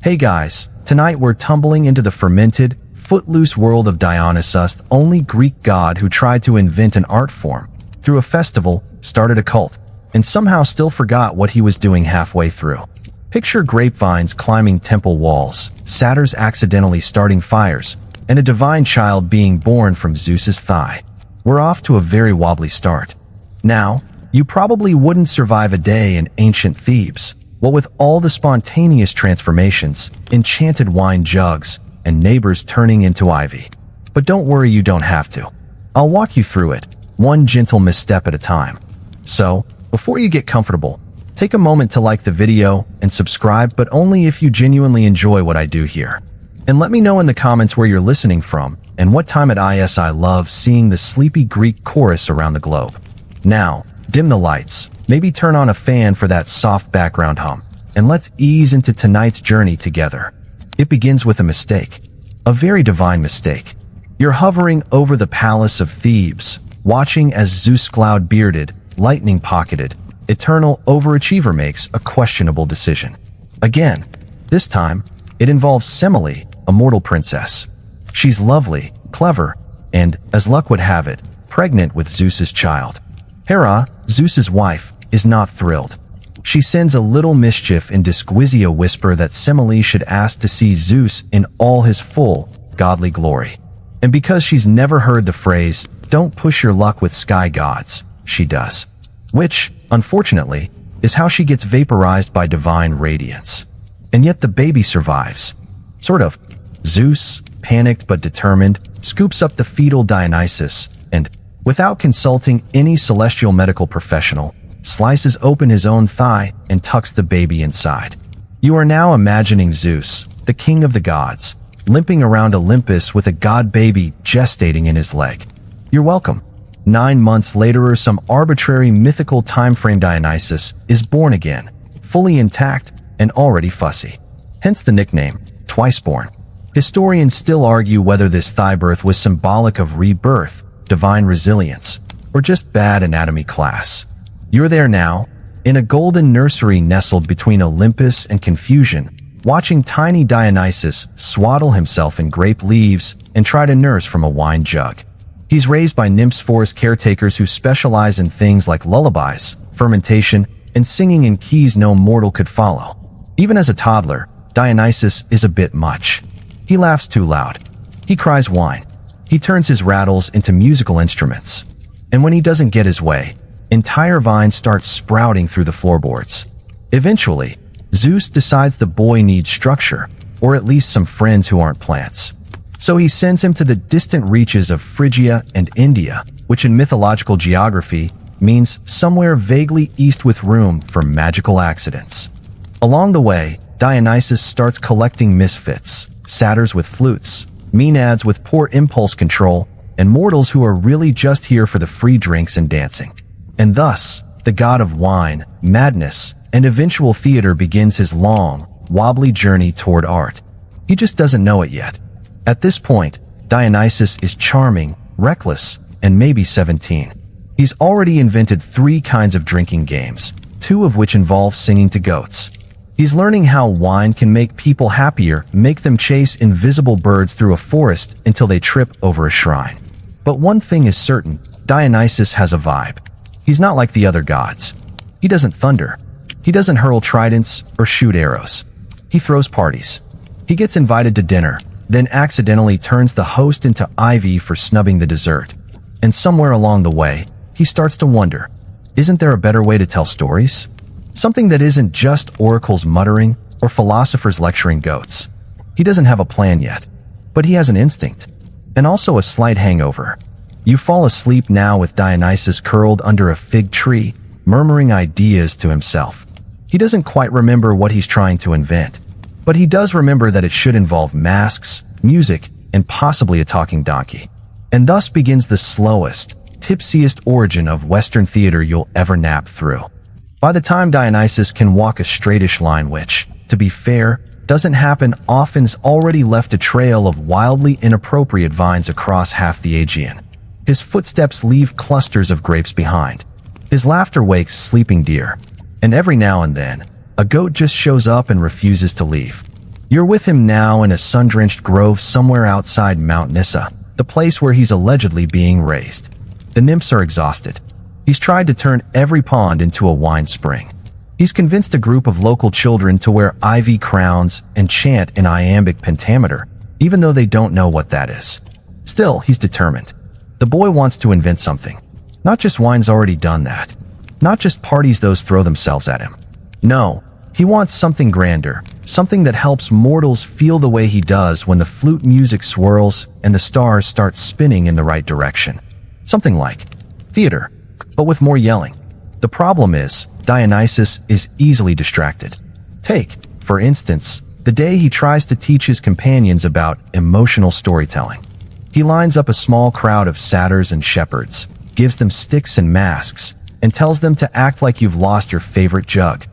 Hey guys, tonight we're tumbling into the fermented, footloose world of Dionysus, the only Greek god who tried to invent an art form, through a festival, started a cult, and somehow still forgot what he was doing halfway through. Picture grapevines climbing temple walls, satyrs accidentally starting fires, and a divine child being born from Zeus's thigh. We're off to a very wobbly start. Now, you probably wouldn't survive a day in ancient Thebes, what with all the spontaneous transformations, enchanted wine jugs, and neighbors turning into ivy. But don't worry, you don't have to. I'll walk you through it, one gentle misstep at a time. So, before you get comfortable, take a moment to like the video and subscribe, but only if you genuinely enjoy what I do here. And let me know in the comments where you're listening from and what time at IS. I love seeing the sleepy Greek chorus around the globe. Now, dim the lights, maybe turn on a fan for that soft background hum, and let's ease into tonight's journey together. It begins with a mistake. A very divine mistake. You're hovering over the palace of Thebes, watching as Zeus cloud-bearded, lightning-pocketed, eternal overachiever makes a questionable decision. Again, this time, it involves Semele, a mortal princess. She's lovely, clever, and, as luck would have it, pregnant with Zeus's child. Hera, Zeus's wife, is not thrilled. She sends a little mischief in Disquisia whisper that Semele should ask to see Zeus in all his full, godly glory. And because she's never heard the phrase, "Don't push your luck with sky gods," she does. Which, unfortunately, is how she gets vaporized by divine radiance. And yet the baby survives. Sort of. Zeus, panicked but determined, scoops up the fetal Dionysus and, without consulting any celestial medical professional, slices open his own thigh and tucks the baby inside. You are now imagining Zeus, the king of the gods, limping around Olympus with a god baby gestating in his leg. You're welcome. 9 months later or some arbitrary mythical timeframe, Dionysus is born again, fully intact and already fussy. Hence the nickname, Twiceborn. Historians still argue whether this thigh birth was symbolic of rebirth, divine resilience, or just bad anatomy class. You're there now, in a golden nursery nestled between Olympus and confusion, watching tiny Dionysus swaddle himself in grape leaves and try to nurse from a wine jug. He's raised by nymphs forest caretakers who specialize in things like lullabies, fermentation, and singing in keys no mortal could follow. Even as a toddler, Dionysus is a bit much. He laughs too loud. He cries wine. He turns his rattles into musical instruments. And when he doesn't get his way, entire vines start sprouting through the floorboards. Eventually, Zeus decides the boy needs structure, or at least some friends who aren't plants. So he sends him to the distant reaches of Phrygia and India, which in mythological geography means somewhere vaguely east with room for magical accidents. Along the way, Dionysus starts collecting misfits, satyrs with flutes, maenads with poor impulse control, and mortals who are really just here for the free drinks and dancing. And thus, the god of wine, madness, and eventual theater begins his long, wobbly journey toward art. He just doesn't know it yet. At this point, Dionysus is charming, reckless, and maybe 17. He's already invented 3 kinds of drinking games, 2 of which involve singing to goats. He's learning how wine can make people happier, make them chase invisible birds through a forest until they trip over a shrine. But one thing is certain, Dionysus has a vibe. He's not like the other gods. He doesn't thunder. He doesn't hurl tridents or shoot arrows. He throws parties. He gets invited to dinner, then accidentally turns the host into ivy for snubbing the dessert. And somewhere along the way, he starts to wonder, isn't there a better way to tell stories? Something that isn't just oracles muttering or philosophers lecturing goats. He doesn't have a plan yet, but he has an instinct, and also a slight hangover. You fall asleep now with Dionysus curled under a fig tree, murmuring ideas to himself. He doesn't quite remember what he's trying to invent, but he does remember that it should involve masks, music, and possibly a talking donkey. And thus begins the slowest, tipsiest origin of Western theater you'll ever nap through. By the time Dionysus can walk a straightish line which, to be fair, doesn't happen often's already left a trail of wildly inappropriate vines across half the Aegean. His footsteps leave clusters of grapes behind. His laughter wakes sleeping deer. And every now and then, a goat just shows up and refuses to leave. You're with him now in a sun-drenched grove somewhere outside Mount Nyssa, the place where he's allegedly being raised. The nymphs are exhausted. He's tried to turn every pond into a wine spring. He's convinced a group of local children to wear ivy crowns and chant in iambic pentameter, even though they don't know what that is. Still, he's determined. The boy wants to invent something. Not just wine's already done that. Not just parties those throw themselves at him. No, he wants something grander, something that helps mortals feel the way he does when the flute music swirls and the stars start spinning in the right direction. Something like theater, but with more yelling. The problem is, Dionysus is easily distracted. Take, for instance, the day he tries to teach his companions about emotional storytelling. He lines up a small crowd of satyrs and shepherds, gives them sticks and masks, and tells them to act like you've lost your favorite jug.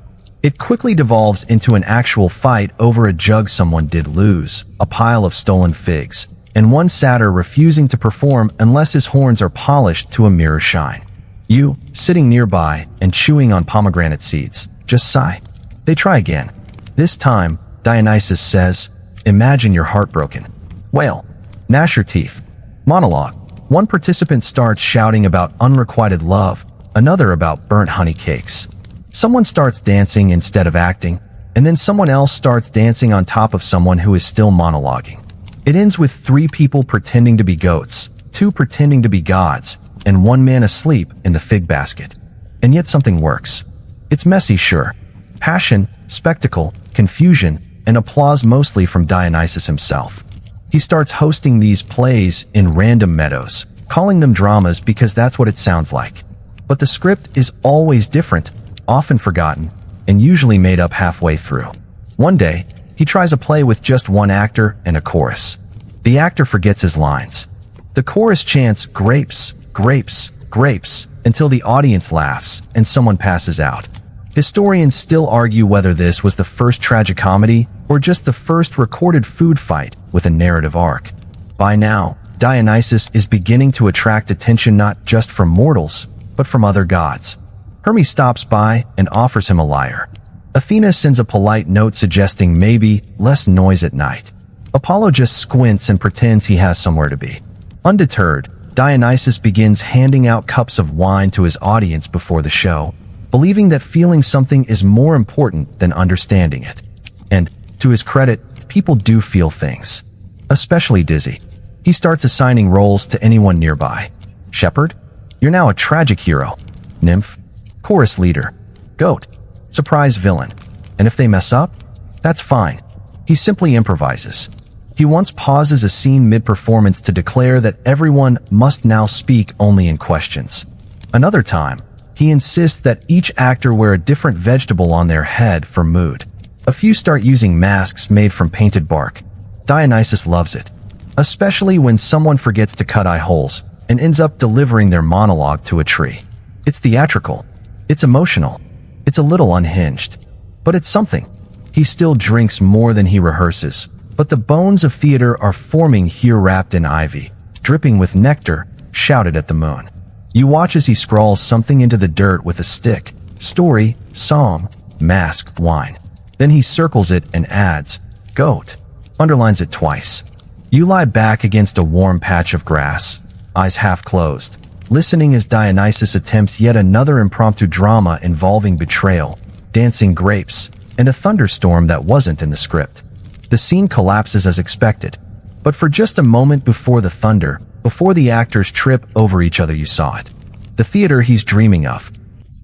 It quickly devolves into an actual fight over a jug someone did lose, a pile of stolen figs, and one satyr refusing to perform unless his horns are polished to a mirror shine. You, sitting nearby and chewing on pomegranate seeds, just sigh. They try again. This time, Dionysus says, "Imagine you're heartbroken." Wail. Gnash your teeth. Monologue. One participant starts shouting about unrequited love, another about burnt honey cakes. Someone starts dancing instead of acting, and then someone else starts dancing on top of someone who is still monologuing. It ends with 3 people pretending to be goats, 2 pretending to be gods, and 1 man asleep in the fig basket. And yet something works. It's messy, sure. Passion, spectacle, confusion, and applause mostly from Dionysus himself. He starts hosting these plays in random meadows, calling them dramas because that's what it sounds like. But the script is always different, often forgotten, and usually made up halfway through. One day, he tries a play with just 1 actor and a chorus. The actor forgets his lines. The chorus chants grapes, grapes, grapes, until the audience laughs and someone passes out. Historians still argue whether this was the first tragicomedy or just the first recorded food fight with a narrative arc. By now, Dionysus is beginning to attract attention not just from mortals, but from other gods. Hermes stops by and offers him a lyre. Athena sends a polite note suggesting maybe less noise at night. Apollo just squints and pretends he has somewhere to be. Undeterred, Dionysus begins handing out cups of wine to his audience before the show, believing that feeling something is more important than understanding it. And, to his credit, people do feel things. Especially dizzy. He starts assigning roles to anyone nearby. Shepherd? You're now a tragic hero. Nymph? Chorus leader. Goat? Surprise villain. And if they mess up? That's fine. He simply improvises. He once pauses a scene mid-performance to declare that everyone must now speak only in questions. Another time, he insists that each actor wear a different vegetable on their head for mood. A few start using masks made from painted bark. Dionysus loves it, especially when someone forgets to cut eye holes and ends up delivering their monologue to a tree. It's theatrical. It's emotional. It's a little unhinged. But it's something. He still drinks more than he rehearses, but the bones of theater are forming here wrapped in ivy, dripping with nectar, shouted at the moon. You watch as he scrawls something into the dirt with a stick. Story, song, mask, wine. Then he circles it and adds, goat. Underlines it twice. You lie back against a warm patch of grass, eyes half closed, listening as Dionysus attempts yet another impromptu drama involving betrayal, dancing grapes, and a thunderstorm that wasn't in the script. The scene collapses as expected, but for just a moment before the thunder, before the actors trip over each other, you saw it. The theater he's dreaming of.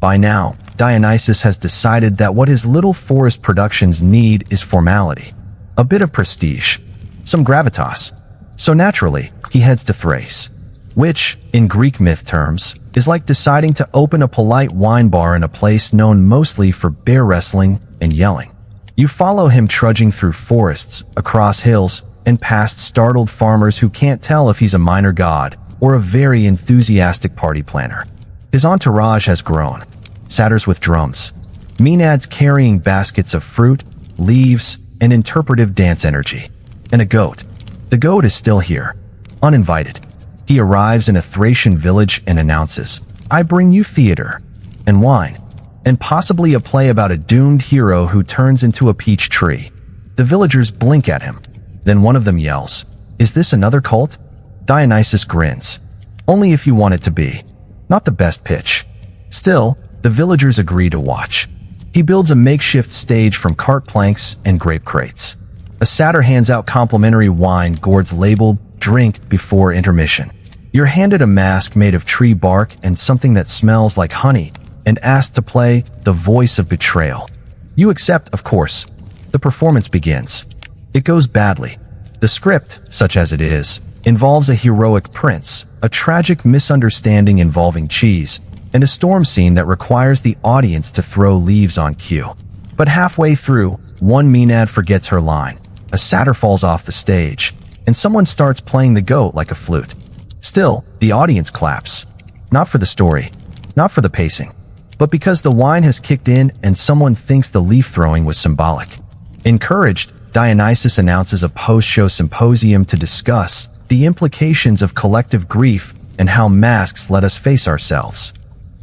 By now, Dionysus has decided that what his little forest productions need is formality. A bit of prestige. Some gravitas. So naturally, he heads to Thrace. Which, in Greek myth terms, is like deciding to open a polite wine bar in a place known mostly for bear wrestling and yelling. You follow him trudging through forests, across hills, and past startled farmers who can't tell if he's a minor god or a very enthusiastic party planner. His entourage has grown. Satyrs with drums. Maenads carrying baskets of fruit, leaves, and interpretive dance energy. And a goat. The goat is still here. Uninvited. He arrives in a Thracian village and announces, I bring you theater. And wine. And possibly a play about a doomed hero who turns into a peach tree. The villagers blink at him. Then one of them yells, "Is this another cult?" Dionysus grins. "Only if you want it to be. Not the best pitch." Still, the villagers agree to watch. He builds a makeshift stage from cart planks and grape crates. A satyr hands out complimentary wine gourds labeled "Drink before intermission." You're handed a mask made of tree bark and something that smells like honey, and asked to play the voice of betrayal. You accept, of course. The performance begins. It goes badly. The script, such as it is, involves a heroic prince, a tragic misunderstanding involving cheese, and a storm scene that requires the audience to throw leaves on cue. But halfway through, one Maenad forgets her line. A satyr falls off the stage, and someone starts playing the goat like a flute. Still, the audience claps. Not for the story, not for the pacing, but because the wine has kicked in and someone thinks the leaf throwing was symbolic. Encouraged, Dionysus announces a post-show symposium to discuss the implications of collective grief and how masks let us face ourselves.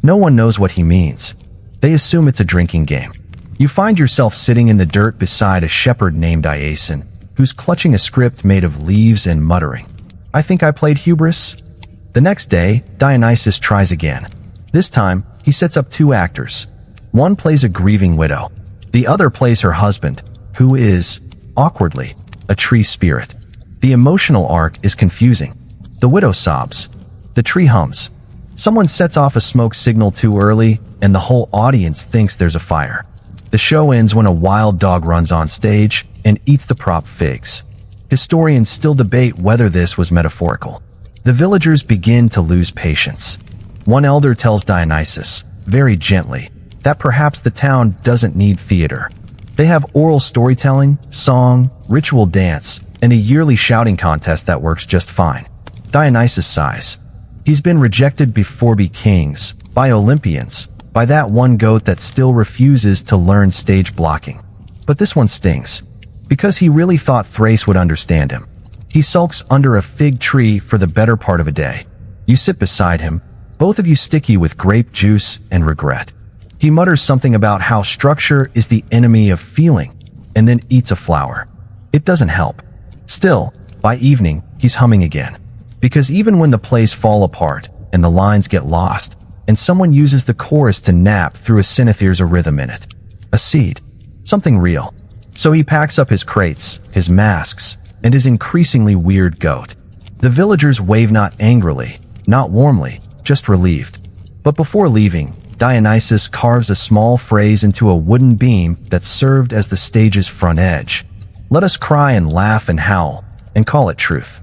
No one knows what he means. They assume it's a drinking game. You find yourself sitting in the dirt beside a shepherd named Dionysus, who's clutching a script made of leaves and muttering, "I think I played hubris." The next day, Dionysus tries again. This time, he sets up two actors. One plays a grieving widow. The other plays her husband, who is, awkwardly, a tree spirit. The emotional arc is confusing. The widow sobs. The tree hums. Someone sets off a smoke signal too early, and the whole audience thinks there's a fire. The show ends when a wild dog runs on stage and eats the prop figs. Historians still debate whether this was metaphorical. The villagers begin to lose patience. One elder tells Dionysus, very gently, that perhaps the town doesn't need theater. They have oral storytelling, song, ritual dance, and a yearly shouting contest that works just fine. Dionysus sighs. He's been rejected before be kings, by Olympians, by that one goat that still refuses to learn stage blocking. But this one stings, because he really thought Thrace would understand him. He sulks under a fig tree for the better part of a day. You sit beside him, both of you sticky with grape juice and regret. He mutters something about how structure is the enemy of feeling, and then eats a flower. It doesn't help. Still, by evening, he's humming again. Because even when the plays fall apart, and the lines get lost, and someone uses the chorus to nap through a synth, there's a rhythm in it. A seed. Something real. So he packs up his crates, his masks, and his increasingly weird goat. The villagers wave not angrily, not warmly, just relieved. But before leaving, Dionysus carves a small phrase into a wooden beam that served as the stage's front edge. Let us cry and laugh and howl, and call it truth.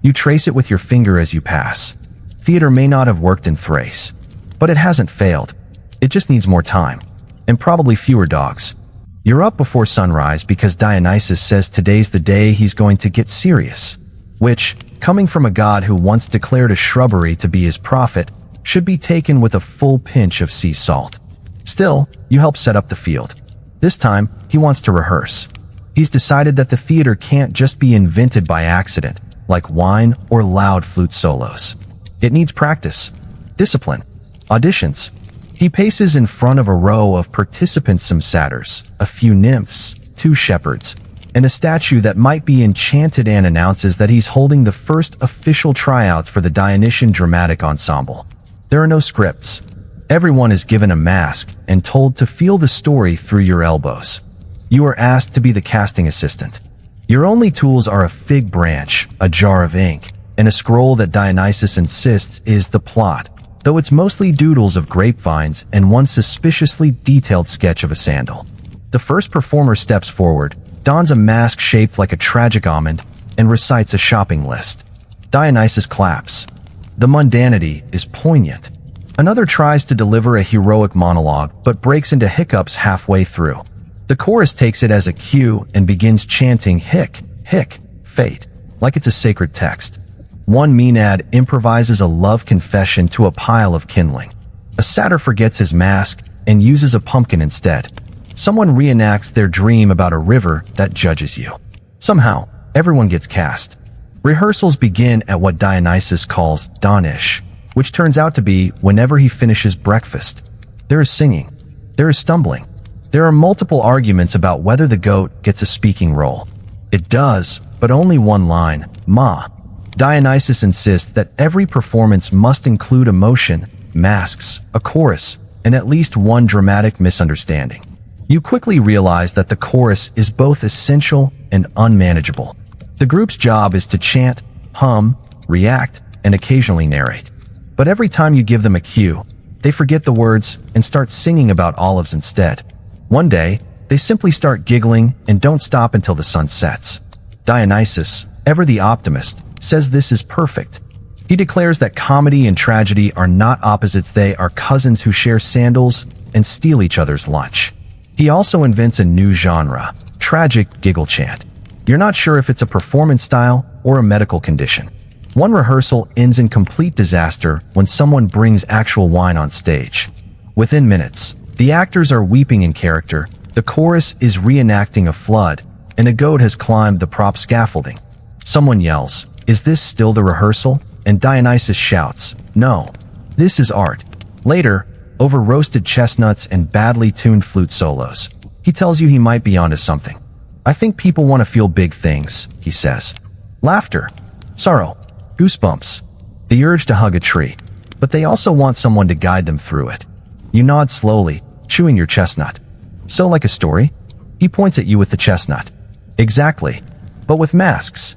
You trace it with your finger as you pass. Theater may not have worked in Thrace, but it hasn't failed. It just needs more time, and probably fewer dogs. You're up before sunrise because Dionysus says today's the day he's going to get serious, which, coming from a god who once declared a shrubbery to be his prophet, should be taken with a full pinch of sea salt. Still, you help set up the field. This time, he wants to rehearse. He's decided that the theater can't just be invented by accident, like wine or loud flute solos. It needs practice, discipline, auditions. He paces in front of a row of participants, some satyrs, a few nymphs, two shepherds, and a statue that might be enchanted, and announces that he's holding the first official tryouts for the Dionysian Dramatic Ensemble. There are no scripts. Everyone is given a mask and told to feel the story through your elbows. You are asked to be the casting assistant. Your only tools are a fig branch, a jar of ink, and a scroll that Dionysus insists is the plot, though it's mostly doodles of grapevines and one suspiciously detailed sketch of a sandal. The first performer steps forward, dons a mask shaped like a tragic almond, and recites a shopping list. Dionysus claps. The mundanity is poignant. Another tries to deliver a heroic monologue, but breaks into hiccups halfway through. The chorus takes it as a cue and begins chanting hic, hic, fate, like it's a sacred text. One Maenad improvises a love confession to a pile of kindling. A satyr forgets his mask and uses a pumpkin instead. Someone reenacts their dream about a river that judges you. Somehow, everyone gets cast. Rehearsals begin at what Dionysus calls dawn-ish, which turns out to be whenever he finishes breakfast. There is singing. There is stumbling. There are multiple arguments about whether the goat gets a speaking role. It does, but only one line, ma. Dionysus insists that every performance must include emotion, masks, a chorus, and at least one dramatic misunderstanding. You quickly realize that the chorus is both essential and unmanageable. The group's job is to chant, hum, react, and occasionally narrate. But every time you give them a cue, they forget the words and start singing about olives instead. One day, they simply start giggling and don't stop until the sun sets. Dionysus, ever the optimist, says this is perfect. He declares that comedy and tragedy are not opposites, they are cousins who share sandals and steal each other's lunch. He also invents a new genre, tragic giggle chant. You're not sure if it's a performance style or a medical condition. One rehearsal ends in complete disaster when someone brings actual wine on stage. Within minutes, the actors are weeping in character, the chorus is reenacting a flood, and a goat has climbed the prop scaffolding. Someone yells, "Is this still the rehearsal?" And Dionysus shouts, "No, this is art." Later, over roasted chestnuts and badly tuned flute solos, he tells you he might be onto something. "I think people want to feel big things," he says. Laughter, sorrow, goosebumps, the urge to hug a tree, but they also want someone to guide them through it. You nod slowly, chewing your chestnut. "So like a story?" He points at you with the chestnut. "Exactly, but with masks."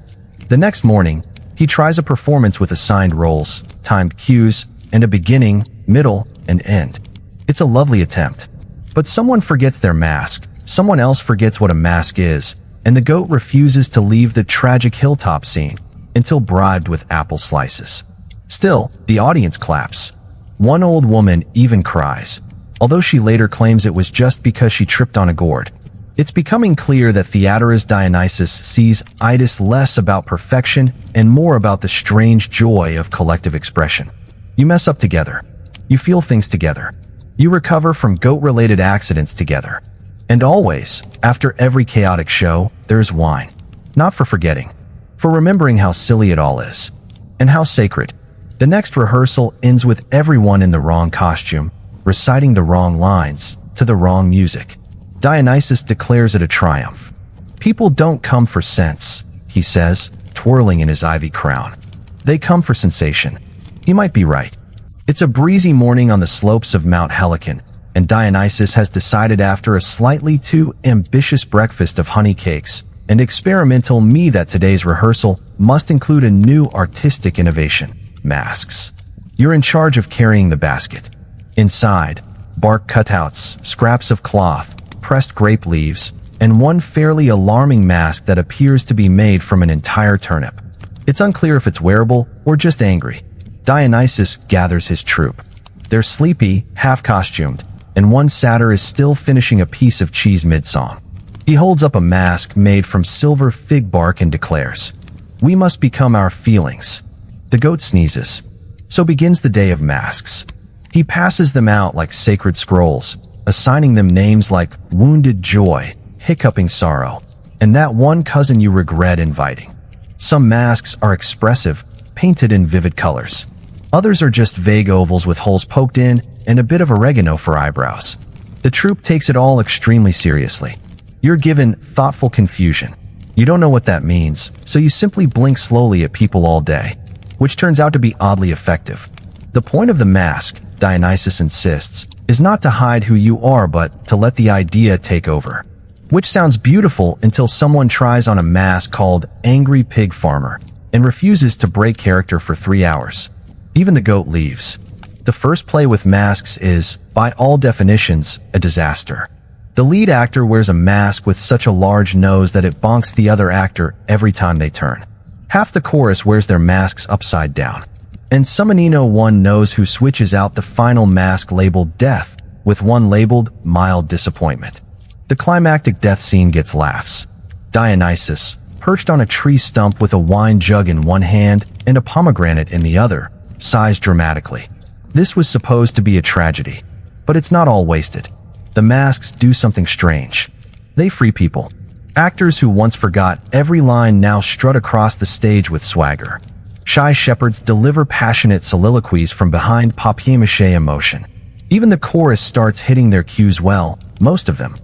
The next morning, he tries a performance with assigned roles, timed cues, and a beginning, middle, and end. It's a lovely attempt. But someone forgets their mask, someone else forgets what a mask is, and the goat refuses to leave the tragic hilltop scene until bribed with apple slices. Still, the audience claps. One old woman even cries, although she later claims it was just because she tripped on a gourd. It's becoming clear that theaterist Dionysus sees itis less about perfection and more about the strange joy of collective expression. You mess up together. You feel things together. You recover from goat-related accidents together. And always, after every chaotic show, there's wine. Not for forgetting, for remembering how silly it all is. And how sacred. The next rehearsal ends with everyone in the wrong costume, reciting the wrong lines, to the wrong music. Dionysus declares it a triumph. "People don't come for sense," he says, twirling in his ivy crown. "They come for sensation." He might be right. It's a breezy morning on the slopes of Mount Helicon, and Dionysus has decided after a slightly too ambitious breakfast of honey cakes and experimental me that today's rehearsal must include a new artistic innovation, masks. You're in charge of carrying the basket. Inside, bark cutouts, scraps of cloth, pressed grape leaves, and one fairly alarming mask that appears to be made from an entire turnip. It's unclear if it's wearable or just angry. Dionysus gathers his troupe. They're sleepy, half-costumed, and one satyr is still finishing a piece of cheese mid-song. He holds up a mask made from silver fig bark and declares, "We must become our feelings." The goat sneezes. So begins the day of masks. He passes them out like sacred scrolls, assigning them names like wounded joy, hiccuping sorrow, and that one cousin you regret inviting. Some masks are expressive, painted in vivid colors. Others are just vague ovals with holes poked in and a bit of oregano for eyebrows. The troupe takes it all extremely seriously. You're given thoughtful confusion. You don't know what that means, so you simply blink slowly at people all day, which turns out to be oddly effective. The point of the mask, Dionysus insists, is not to hide who you are but to let the idea take over. Which sounds beautiful until someone tries on a mask called Angry Pig Farmer and refuses to break character for 3 hours. Even the goat leaves. The first play with masks is, by all definitions, a disaster. The lead actor wears a mask with such a large nose that it bonks the other actor every time they turn. Half the chorus wears their masks upside down. And Summonino one knows who switches out the final mask labeled Death with one labeled Mild Disappointment. The climactic death scene gets laughs. Dionysus, perched on a tree stump with a wine jug in one hand and a pomegranate in the other, sighs dramatically. This was supposed to be a tragedy, but it's not all wasted. The masks do something strange. They free people. Actors who once forgot every line now strut across the stage with swagger. Shy shepherds deliver passionate soliloquies from behind papier-mâché emotion. Even the chorus starts hitting their cues well, most of them.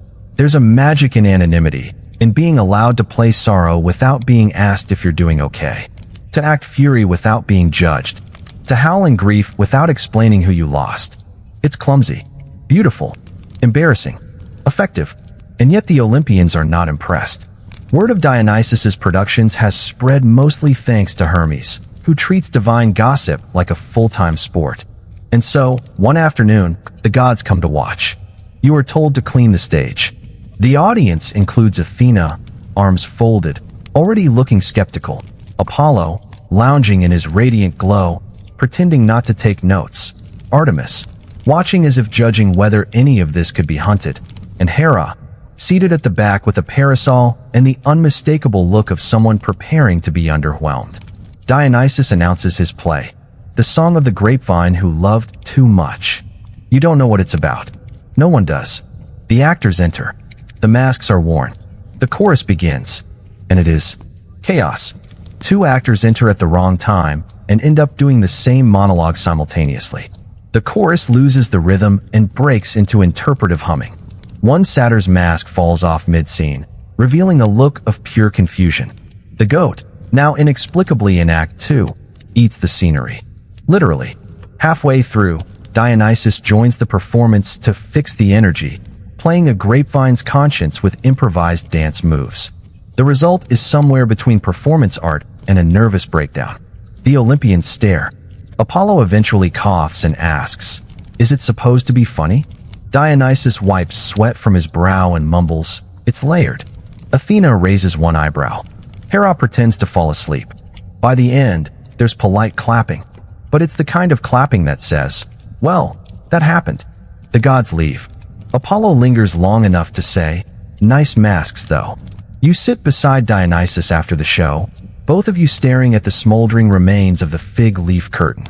There's a magic in anonymity, in being allowed to play sorrow without being asked if you're doing okay, to act fury without being judged, to howl in grief without explaining who you lost. It's clumsy, beautiful, embarrassing, effective, and yet the Olympians are not impressed. Word of Dionysus's productions has spread mostly thanks to Hermes, who treats divine gossip like a full-time sport. And so, one afternoon, the gods come to watch. You are told to clean the stage. The audience includes Athena, arms folded, already looking skeptical, Apollo, lounging in his radiant glow, pretending not to take notes, Artemis, watching as if judging whether any of this could be hunted, and Hera, seated at the back with a parasol and the unmistakable look of someone preparing to be underwhelmed. Dionysus announces his play, The Song of the Grapevine Who Loved Too Much. You don't know what it's about. No one does. The actors enter. The masks are worn. The chorus begins. And it is chaos. Two actors enter at the wrong time and end up doing the same monologue simultaneously. The chorus loses the rhythm and breaks into interpretive humming. One satyr's mask falls off mid-scene, revealing a look of pure confusion. The goat, now inexplicably in Act 2, eats the scenery. Literally. Halfway through, Dionysus joins the performance to fix the energy, playing a grapevine's conscience with improvised dance moves. The result is somewhere between performance art and a nervous breakdown. The Olympians stare. Apollo eventually coughs and asks, "Is it supposed to be funny?" Dionysus wipes sweat from his brow and mumbles, "It's layered." Athena raises one eyebrow. Hera pretends to fall asleep. By the end, there's polite clapping. But it's the kind of clapping that says, "Well, that happened." The gods leave. Apollo lingers long enough to say, "Nice masks, though." You sit beside Dionysus after the show, both of you staring at the smoldering remains of the fig leaf curtain.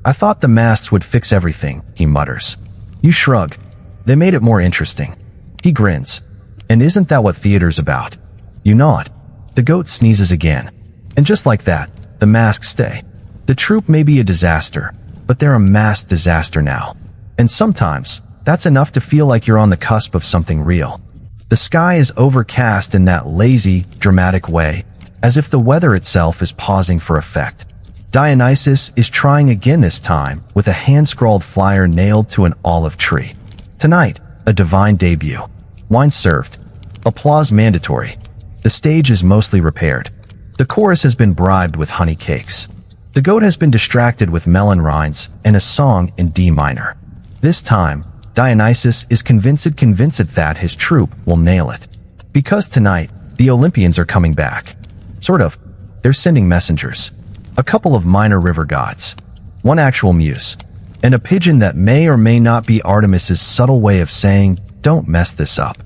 "I thought the masks would fix everything," he mutters. You shrug. "They made it more interesting." He grins. "And isn't that what theater's about?" You nod. The goat sneezes again. And just like that, the masks stay. The troupe may be a disaster, but they're a mass disaster now. And sometimes, that's enough to feel like you're on the cusp of something real. The sky is overcast in that lazy, dramatic way, as if the weather itself is pausing for effect. Dionysus is trying again this time with a hand-scrawled flyer nailed to an olive tree. Tonight, a divine debut. Wine served. Applause mandatory. The stage is mostly repaired. The chorus has been bribed with honey cakes. The goat has been distracted with melon rinds and a song in D minor. This time, Dionysus is convinced that his troupe will nail it. Because tonight, the Olympians are coming back. Sort of. They're sending messengers. A couple of minor river gods. One actual muse. And a pigeon that may or may not be Artemis's subtle way of saying, "Don't mess this up."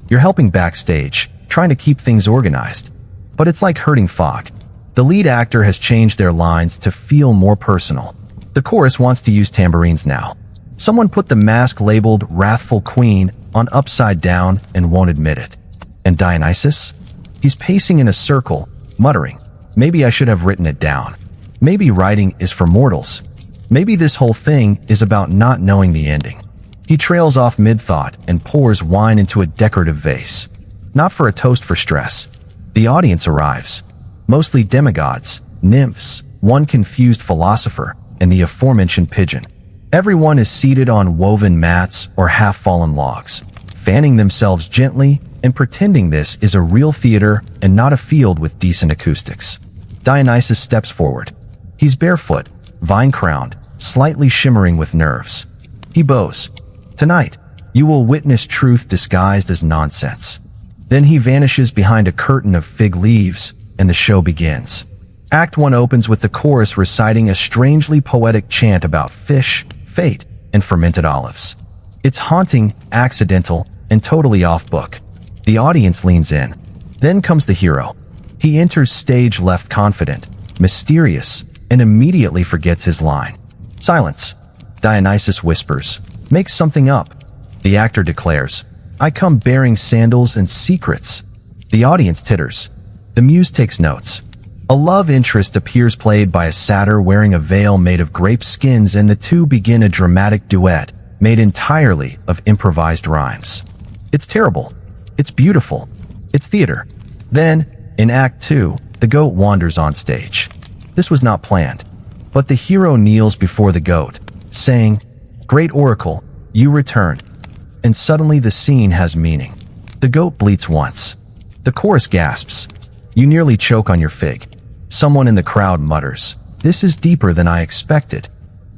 You're helping backstage, trying to keep things organized. But it's like herding fog. The lead actor has changed their lines to feel more personal. The chorus wants to use tambourines now. Someone put the mask labeled Wrathful Queen on upside down and won't admit it. And Dionysus? He's pacing in a circle, muttering, "Maybe I should have written it down. Maybe writing is for mortals. Maybe this whole thing is about not knowing the ending." He trails off mid-thought and pours wine into a decorative vase. Not for a toast for stress. The audience arrives. Mostly demigods, nymphs, one confused philosopher, and the aforementioned pigeon. Everyone is seated on woven mats or half-fallen logs, fanning themselves gently and pretending this is a real theater and not a field with decent acoustics. Dionysus steps forward. He's barefoot, vine-crowned, slightly shimmering with nerves. He bows. "Tonight, you will witness truth disguised as nonsense." Then he vanishes behind a curtain of fig leaves, and the show begins. Act 1 opens with the chorus reciting a strangely poetic chant about fish, fate, and fermented olives. It's haunting, accidental, and totally off-book. The audience leans in. Then comes the hero. He enters stage left confident, mysterious, and immediately forgets his line. Silence. Dionysus whispers, "Make something up." The actor declares, "I come bearing sandals and secrets." The audience titters. The muse takes notes. A love interest appears played by a satyr wearing a veil made of grape skins, and the two begin a dramatic duet made entirely of improvised rhymes. It's terrible. It's beautiful. It's theater. Then, in Act 2, the goat wanders on stage. This was not planned, but the hero kneels before the goat, saying, "Great oracle, you return." And suddenly the scene has meaning. The goat bleats once. The chorus gasps. You nearly choke on your fig. Someone in the crowd mutters, "This is deeper than I expected."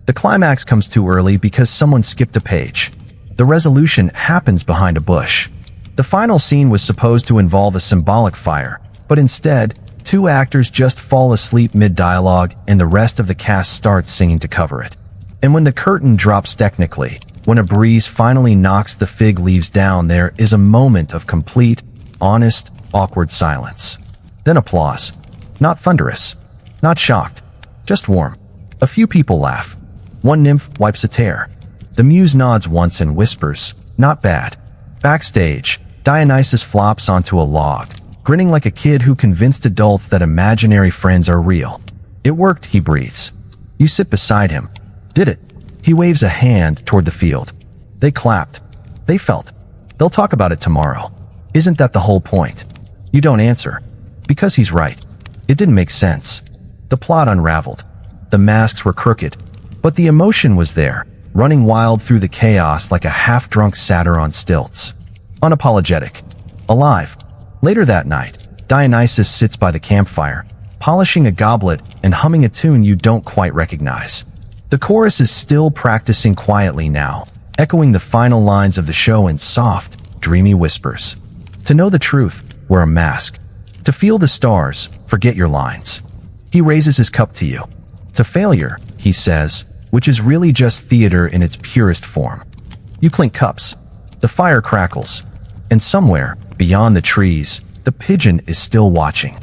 The climax comes too early because someone skipped a page. The resolution happens behind a bush. The final scene was supposed to involve a symbolic fire, but instead, two actors just fall asleep mid-dialogue and the rest of the cast starts singing to cover it. And when the curtain drops technically, when a breeze finally knocks the fig leaves down, there is a moment of complete, honest, awkward silence. Then applause. Not thunderous. Not shocked. Just warm. A few people laugh. One nymph wipes a tear. The muse nods once and whispers, "Not bad." Backstage, Dionysus flops onto a log, grinning like a kid who convinced adults that imaginary friends are real. "It worked," he breathes. You sit beside him. "Did it?" He waves a hand toward the field. They clapped. They felt. They'll talk about it tomorrow. Isn't that the whole point? You don't answer. Because he's right. It didn't make sense. The plot unraveled. The masks were crooked. But the emotion was there, running wild through the chaos like a half-drunk satyr on stilts. Unapologetic. Alive. Later that night, Dionysus sits by the campfire, polishing a goblet and humming a tune you don't quite recognize. The chorus is still practicing quietly now, echoing the final lines of the show in soft, dreamy whispers. To know the truth, wear a mask. To feel the stars, forget your lines. He raises his cup to you. To failure, he says, which is really just theater in its purest form. You clink cups. The fire crackles. And somewhere, beyond the trees, the pigeon is still watching.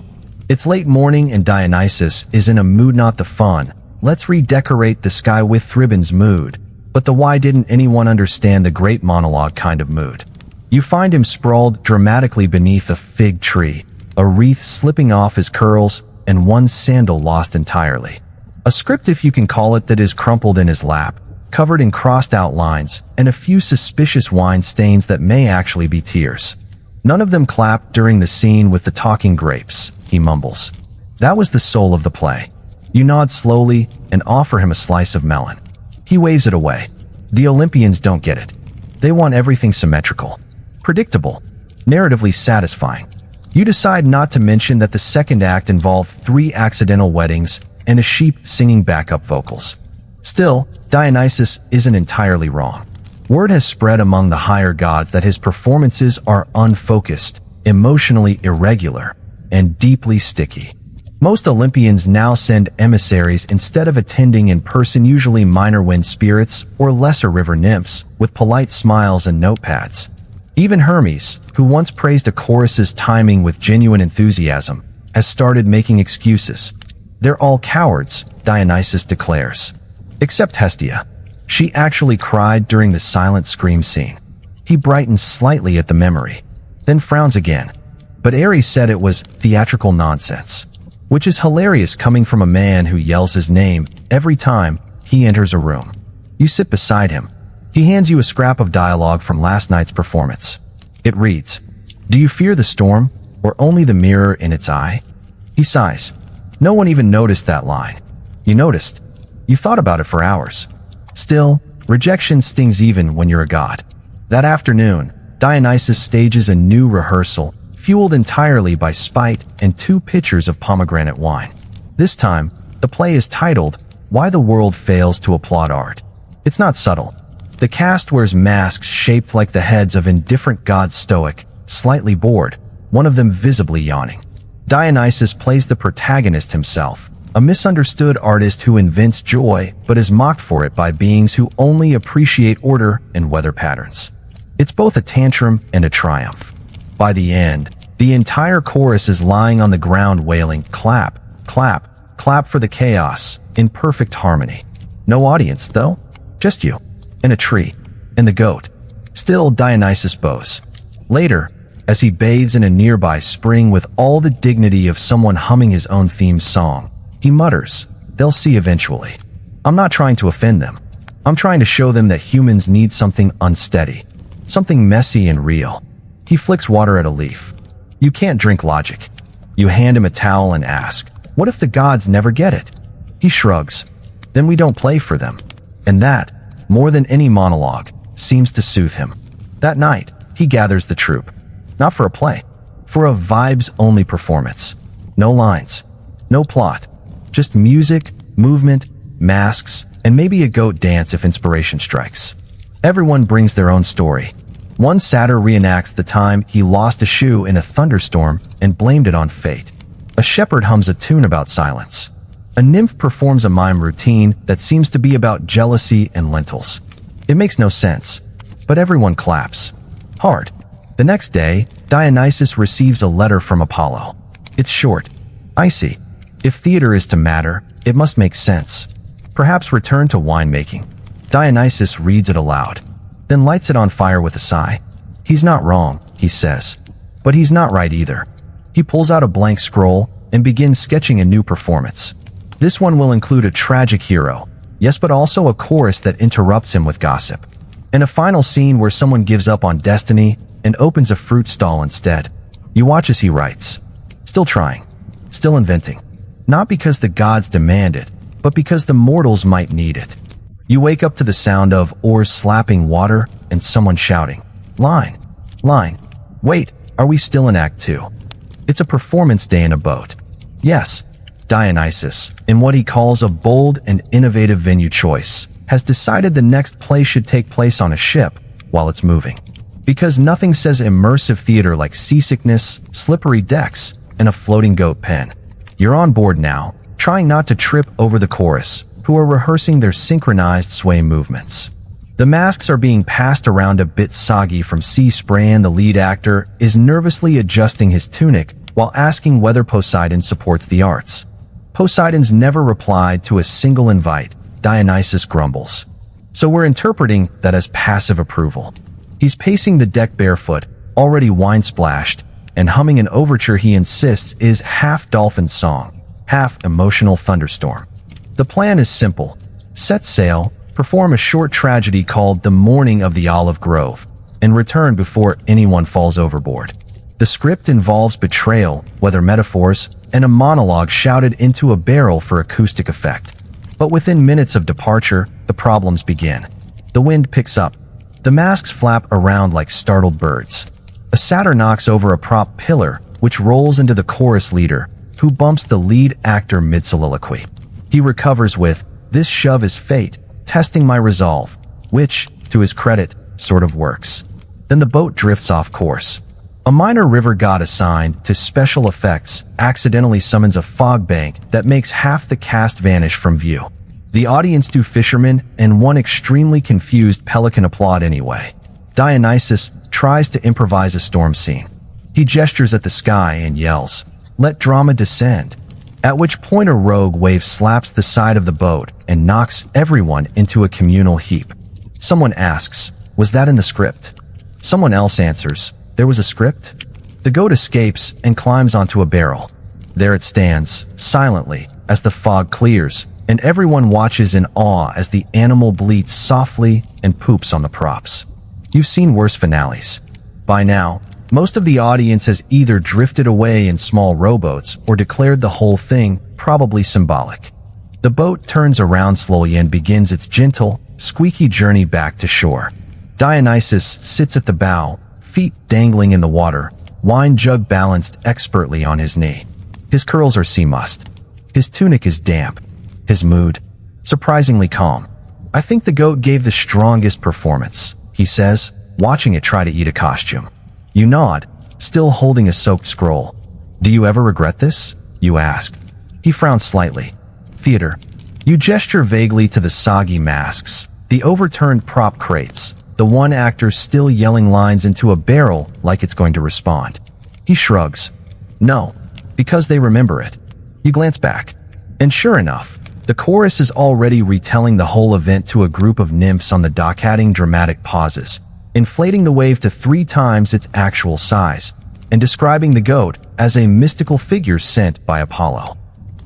It's late morning and Dionysus is in a mood, not the fun, "Let's redecorate the sky with ribbons" mood, but the "why didn't anyone understand" the great monologue kind of mood. You find him sprawled dramatically beneath a fig tree, a wreath slipping off his curls, and one sandal lost entirely. A script, if you can call it, that is crumpled in his lap, covered in crossed out lines, and a few suspicious wine stains that may actually be tears. None of them clap during the scene with the talking grapes, he mumbles. That was the soul of the play. You nod slowly and offer him a slice of melon. He waves it away. The Olympians don't get it. They want everything symmetrical, predictable, narratively satisfying. You decide not to mention that the second act involved 3 accidental weddings and a sheep singing backup vocals. Still, Dionysus isn't entirely wrong. Word has spread among the higher gods that his performances are unfocused, emotionally irregular, and deeply sticky. Most Olympians now send emissaries instead of attending in person, usually minor wind spirits or lesser river nymphs, with polite smiles and notepads. Even Hermes, who once praised a chorus's timing with genuine enthusiasm, has started making excuses. They're all cowards, Dionysus declares. Except Hestia. She actually cried during the silent scream scene. He brightens slightly at the memory, then frowns again. But Ares said it was theatrical nonsense, which is hilarious coming from a man who yells his name every time he enters a room. You sit beside him. He hands you a scrap of dialogue from last night's performance. It reads, "Do you fear the storm, or only the mirror in its eye?" He sighs. No one even noticed that line. You noticed. You thought about it for hours. Still, rejection stings even when you're a god. That afternoon, Dionysus stages a new rehearsal, fueled entirely by spite and 2 pitchers of pomegranate wine. This time, the play is titled, "Why the World Fails to Applaud Art." It's not subtle. The cast wears masks shaped like the heads of indifferent gods, stoic, slightly bored, one of them visibly yawning. Dionysus plays the protagonist himself, a misunderstood artist who invents joy but is mocked for it by beings who only appreciate order and weather patterns. It's both a tantrum and a triumph. By the end, the entire chorus is lying on the ground wailing, "Clap, clap, clap for the chaos," in perfect harmony. No audience, though. Just you, and a tree, and the goat. Still, Dionysus bows. Later, as he bathes in a nearby spring with all the dignity of someone humming his own theme song, he mutters, "They'll see eventually." I'm not trying to offend them. I'm trying to show them that humans need something unsteady, something messy and real. He flicks water at a leaf. You can't drink logic. You hand him a towel and ask, what if the gods never get it? He shrugs. Then we don't play for them. And that, more than any monologue, seems to soothe him. That night, he gathers the troupe. Not for a play, for a vibes-only performance. No lines, no plot, just music, movement, masks, and maybe a goat dance if inspiration strikes. Everyone brings their own story. One satyr reenacts the time he lost a shoe in a thunderstorm and blamed it on fate. A shepherd hums a tune about silence. A nymph performs a mime routine that seems to be about jealousy and lentils. It makes no sense, but everyone claps. Hard. The next day, Dionysus receives a letter from Apollo. It's short. Icy. If theater is to matter, it must make sense. Perhaps return to winemaking. Dionysus reads it aloud, then lights it on fire with a sigh. He's not wrong, he says. But he's not right either. He pulls out a blank scroll and begins sketching a new performance. This one will include a tragic hero, yes, but also a chorus that interrupts him with gossip. And a final scene where someone gives up on destiny and opens a fruit stall instead. You watch as he writes. Still trying. Still inventing. Not because the gods demand it, but because the mortals might need it. You wake up to the sound of oars slapping water and someone shouting, line, line. Wait, are we still in Act 2? It's a performance day in a boat. Yes, Dionysus, in what he calls a bold and innovative venue choice, has decided the next play should take place on a ship while it's moving. Because nothing says immersive theater like seasickness, slippery decks, and a floating goat pen. You're on board now, trying not to trip over the chorus, who are rehearsing their synchronized sway movements. The masks are being passed around a bit soggy from sea spray, and the lead actor is nervously adjusting his tunic while asking whether Poseidon supports the arts. Poseidon's never replied to a single invite, Dionysus grumbles. So we're interpreting that as passive approval. He's pacing the deck barefoot, already wine-splashed, and humming an overture he insists is half dolphin song, half emotional thunderstorm. The plan is simple. Set sail, perform a short tragedy called The Morning of the Olive Grove, and return before anyone falls overboard. The script involves betrayal, weather metaphors, and a monologue shouted into a barrel for acoustic effect. But within minutes of departure, the problems begin. The wind picks up. The masks flap around like startled birds. A satyr knocks over a prop pillar, which rolls into the chorus leader, who bumps the lead actor mid-soliloquy. He recovers with, "This shove is fate, testing my resolve," which, to his credit, sort of works. Then the boat drifts off course. A minor river god assigned to special effects accidentally summons a fog bank that makes half the cast vanish from view. The audience do fishermen and one extremely confused pelican applaud anyway. Dionysus tries to improvise a storm scene. He gestures at the sky and yells, "Let drama descend," at which point a rogue wave slaps the side of the boat and knocks everyone into a communal heap. Someone asks, "Was that in the script?" Someone else answers, "There was a script?" The goat escapes and climbs onto a barrel. There it stands, silently, as the fog clears, and everyone watches in awe as the animal bleats softly and poops on the props. You've seen worse finales. By now, most of the audience has either drifted away in small rowboats or declared the whole thing probably symbolic. The boat turns around slowly and begins its gentle, squeaky journey back to shore. Dionysus sits at the bow, feet dangling in the water, wine jug balanced expertly on his knee. His curls are sea mussed. His tunic is damp. His mood, surprisingly calm. "I think the goat gave the strongest performance," he says, watching it try to eat a costume. You nod, still holding a soaked scroll. "Do you ever regret this?" you ask. He frowns slightly. "Theater." You gesture vaguely to the soggy masks, the overturned prop crates, the one actor still yelling lines into a barrel like it's going to respond. He shrugs. "No, because they remember it." You glance back. And sure enough, the chorus is already retelling the whole event to a group of nymphs on the dock, adding dramatic pauses, inflating the wave to 3 times its actual size, and describing the goat as a mystical figure sent by Apollo.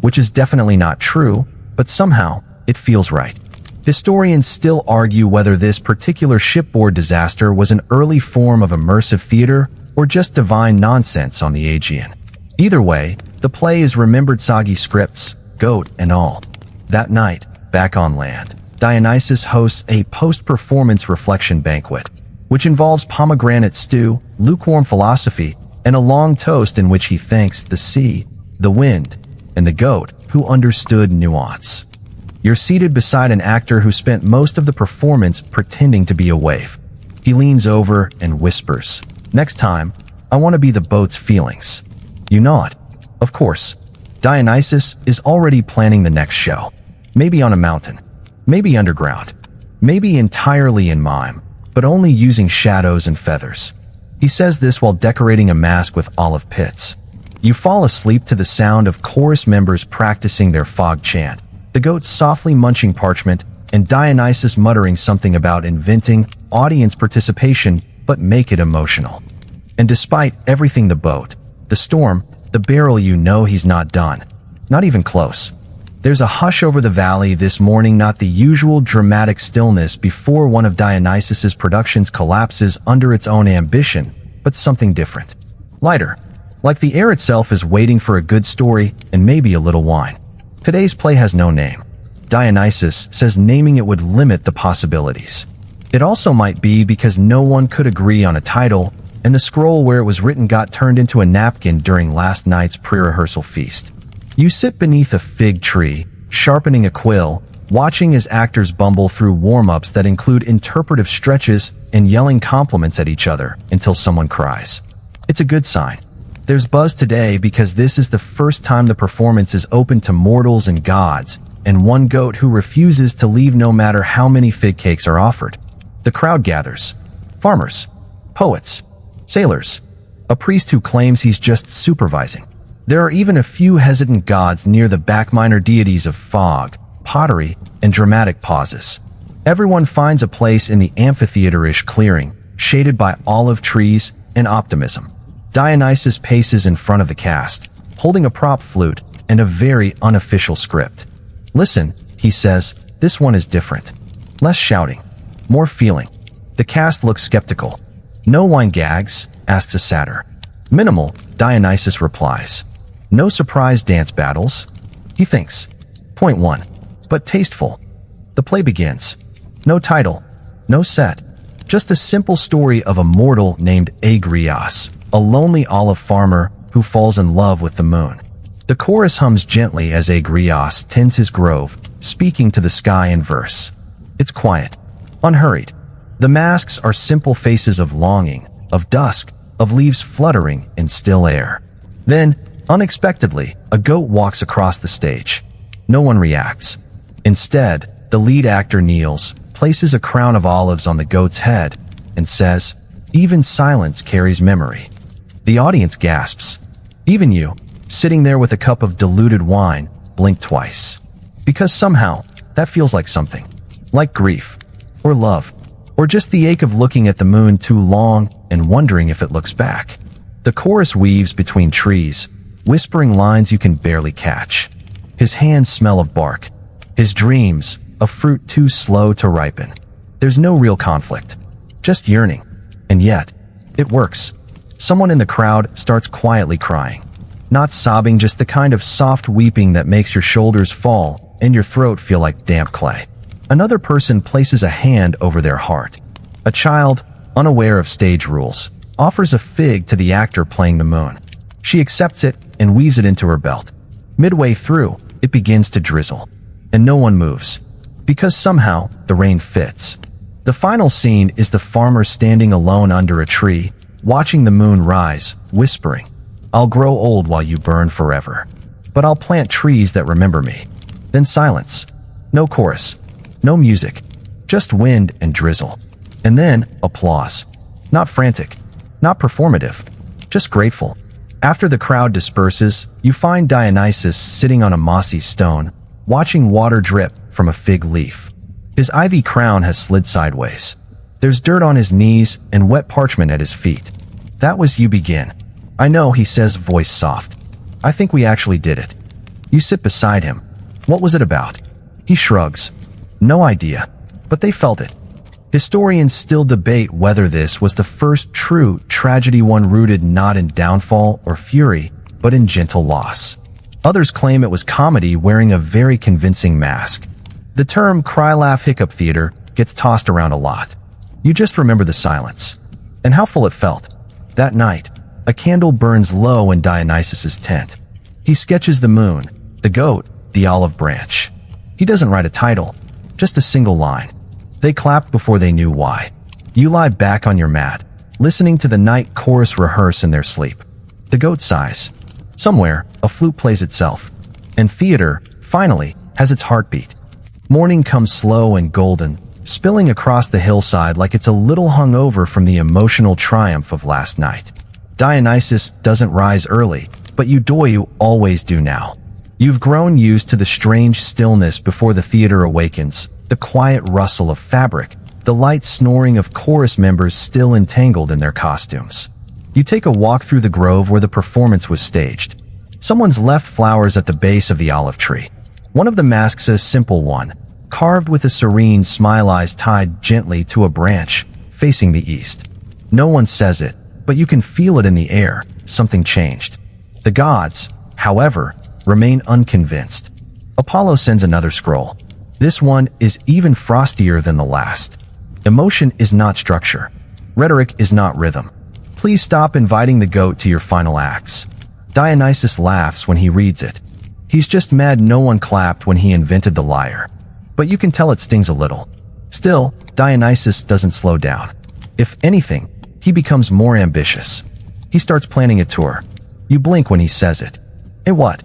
Which is definitely not true, but somehow it feels right. Historians still argue whether this particular shipboard disaster was an early form of immersive theater or just divine nonsense on the Aegean. Either way, the play is remembered soggy scripts, goat and all. That night, back on land, Dionysus hosts a post-performance reflection banquet, which involves pomegranate stew, lukewarm philosophy, and a long toast in which he thanks the sea, the wind, and the goat who understood nuance. You're seated beside an actor who spent most of the performance pretending to be a waif. He leans over and whispers, "Next time, I want to be the boat's feelings." You nod. Of course, Dionysus is already planning the next show. Maybe on a mountain, maybe underground, maybe entirely in mime, but only using shadows and feathers. He says this while decorating a mask with olive pits. You fall asleep to the sound of chorus members practicing their fog chant, the goat softly munching parchment, and Dionysus muttering something about inventing audience participation but make it emotional. And despite everything, the boat, the storm, the barrel, you know he's not done. Not even close. There's a hush over the valley this morning, not the usual dramatic stillness before one of Dionysus's productions collapses under its own ambition, but something different. Lighter. Like the air itself is waiting for a good story and maybe a little wine. Today's play has no name. Dionysus says naming it would limit the possibilities. It also might be because no one could agree on a title, and the scroll where it was written got turned into a napkin during last night's pre-rehearsal feast. You sit beneath a fig tree, sharpening a quill, watching as actors bumble through warm-ups that include interpretive stretches and yelling compliments at each other until someone cries. It's a good sign. There's buzz today because this is the first time the performance is open to mortals and gods, and one goat who refuses to leave no matter how many fig cakes are offered. The crowd gathers. Farmers, poets, sailors, a priest who claims he's just supervising. There are even a few hesitant gods near the back, minor deities of fog, pottery, and dramatic pauses. Everyone finds a place in the amphitheater-ish clearing, shaded by olive trees and optimism. Dionysus paces in front of the cast, holding a prop flute and a very unofficial script. "Listen," he says, "this one is different. Less shouting, more feeling." The cast looks skeptical. "No wine gags?" asks a satyr. "Minimal," Dionysus replies. "No surprise dance battles?" He thinks. Point one. But tasteful. The play begins. No title, no set. Just a simple story of a mortal named Agrias, a lonely olive farmer who falls in love with the moon. The chorus hums gently as Agrias tends his grove, speaking to the sky in verse. It's quiet, unhurried. The masks are simple faces of longing, of dusk, of leaves fluttering in still air. Then, unexpectedly, a goat walks across the stage. No one reacts. Instead, the lead actor kneels, places a crown of olives on the goat's head, and says, "Even silence carries memory." The audience gasps. Even you, sitting there with a cup of diluted wine, blink twice. Because somehow, that feels like something. Like grief, or love, or just the ache of looking at the moon too long and wondering if it looks back. The chorus weaves between trees, whispering lines you can barely catch. His hands smell of bark. His dreams, of fruit too slow to ripen. There's no real conflict, just yearning. And yet, it works. Someone in the crowd starts quietly crying. Not sobbing, just the kind of soft weeping that makes your shoulders fall and your throat feel like damp clay. Another person places a hand over their heart. A child, unaware of stage rules, offers a fig to the actor playing the moon. She accepts it and weaves it into her belt. Midway through, it begins to drizzle. And no one moves. Because somehow, the rain fits. The final scene is the farmer standing alone under a tree, watching the moon rise, whispering, "I'll grow old while you burn forever. But I'll plant trees that remember me." Then silence. No chorus. No music. Just wind and drizzle. And then applause. Not frantic. Not performative. Just grateful. After the crowd disperses, you find Dionysus sitting on a mossy stone, watching water drip from a fig leaf. His ivy crown has slid sideways. There's dirt on his knees and wet parchment at his feet. "That was you begin." "I know," he says, voice soft. "I think we actually did it." You sit beside him. "What was it about?" He shrugs. No idea, but they felt it. Historians still debate whether this was the first true tragedy, one rooted not in downfall or fury, but in gentle loss. Others claim it was comedy wearing a very convincing mask. The term cry, laugh, hiccup theater gets tossed around a lot. You just remember the silence and how full it felt. That night, a candle burns low in Dionysus's tent. He sketches the moon, the goat, the olive branch. He doesn't write a title, just a single line. They clapped before they knew why. You lie back on your mat, listening to the night chorus rehearse in their sleep. The goat sighs. Somewhere, a flute plays itself. And theater, finally, has its heartbeat. Morning comes slow and golden, spilling across the hillside like it's a little hungover from the emotional triumph of last night. Dionysus doesn't rise early, but you always do now. You've grown used to the strange stillness before the theater awakens, the quiet rustle of fabric, the light snoring of chorus members still entangled in their costumes. You take a walk through the grove where the performance was staged. Someone's left flowers at the base of the olive tree. One of the masks is a simple one, carved with a serene smile, eyes tied gently to a branch, facing the east. No one says it, but you can feel it in the air. Something changed. The gods, however, remain unconvinced. Apollo sends another scroll. This one is even frostier than the last. Emotion is not structure. Rhetoric is not rhythm. Please stop inviting the goat to your final acts. Dionysus laughs when he reads it. He's just mad no one clapped when he invented the lyre. But you can tell it stings a little. Still, Dionysus doesn't slow down. If anything, he becomes more ambitious. He starts planning a tour. You blink when he says it. "Eh, what?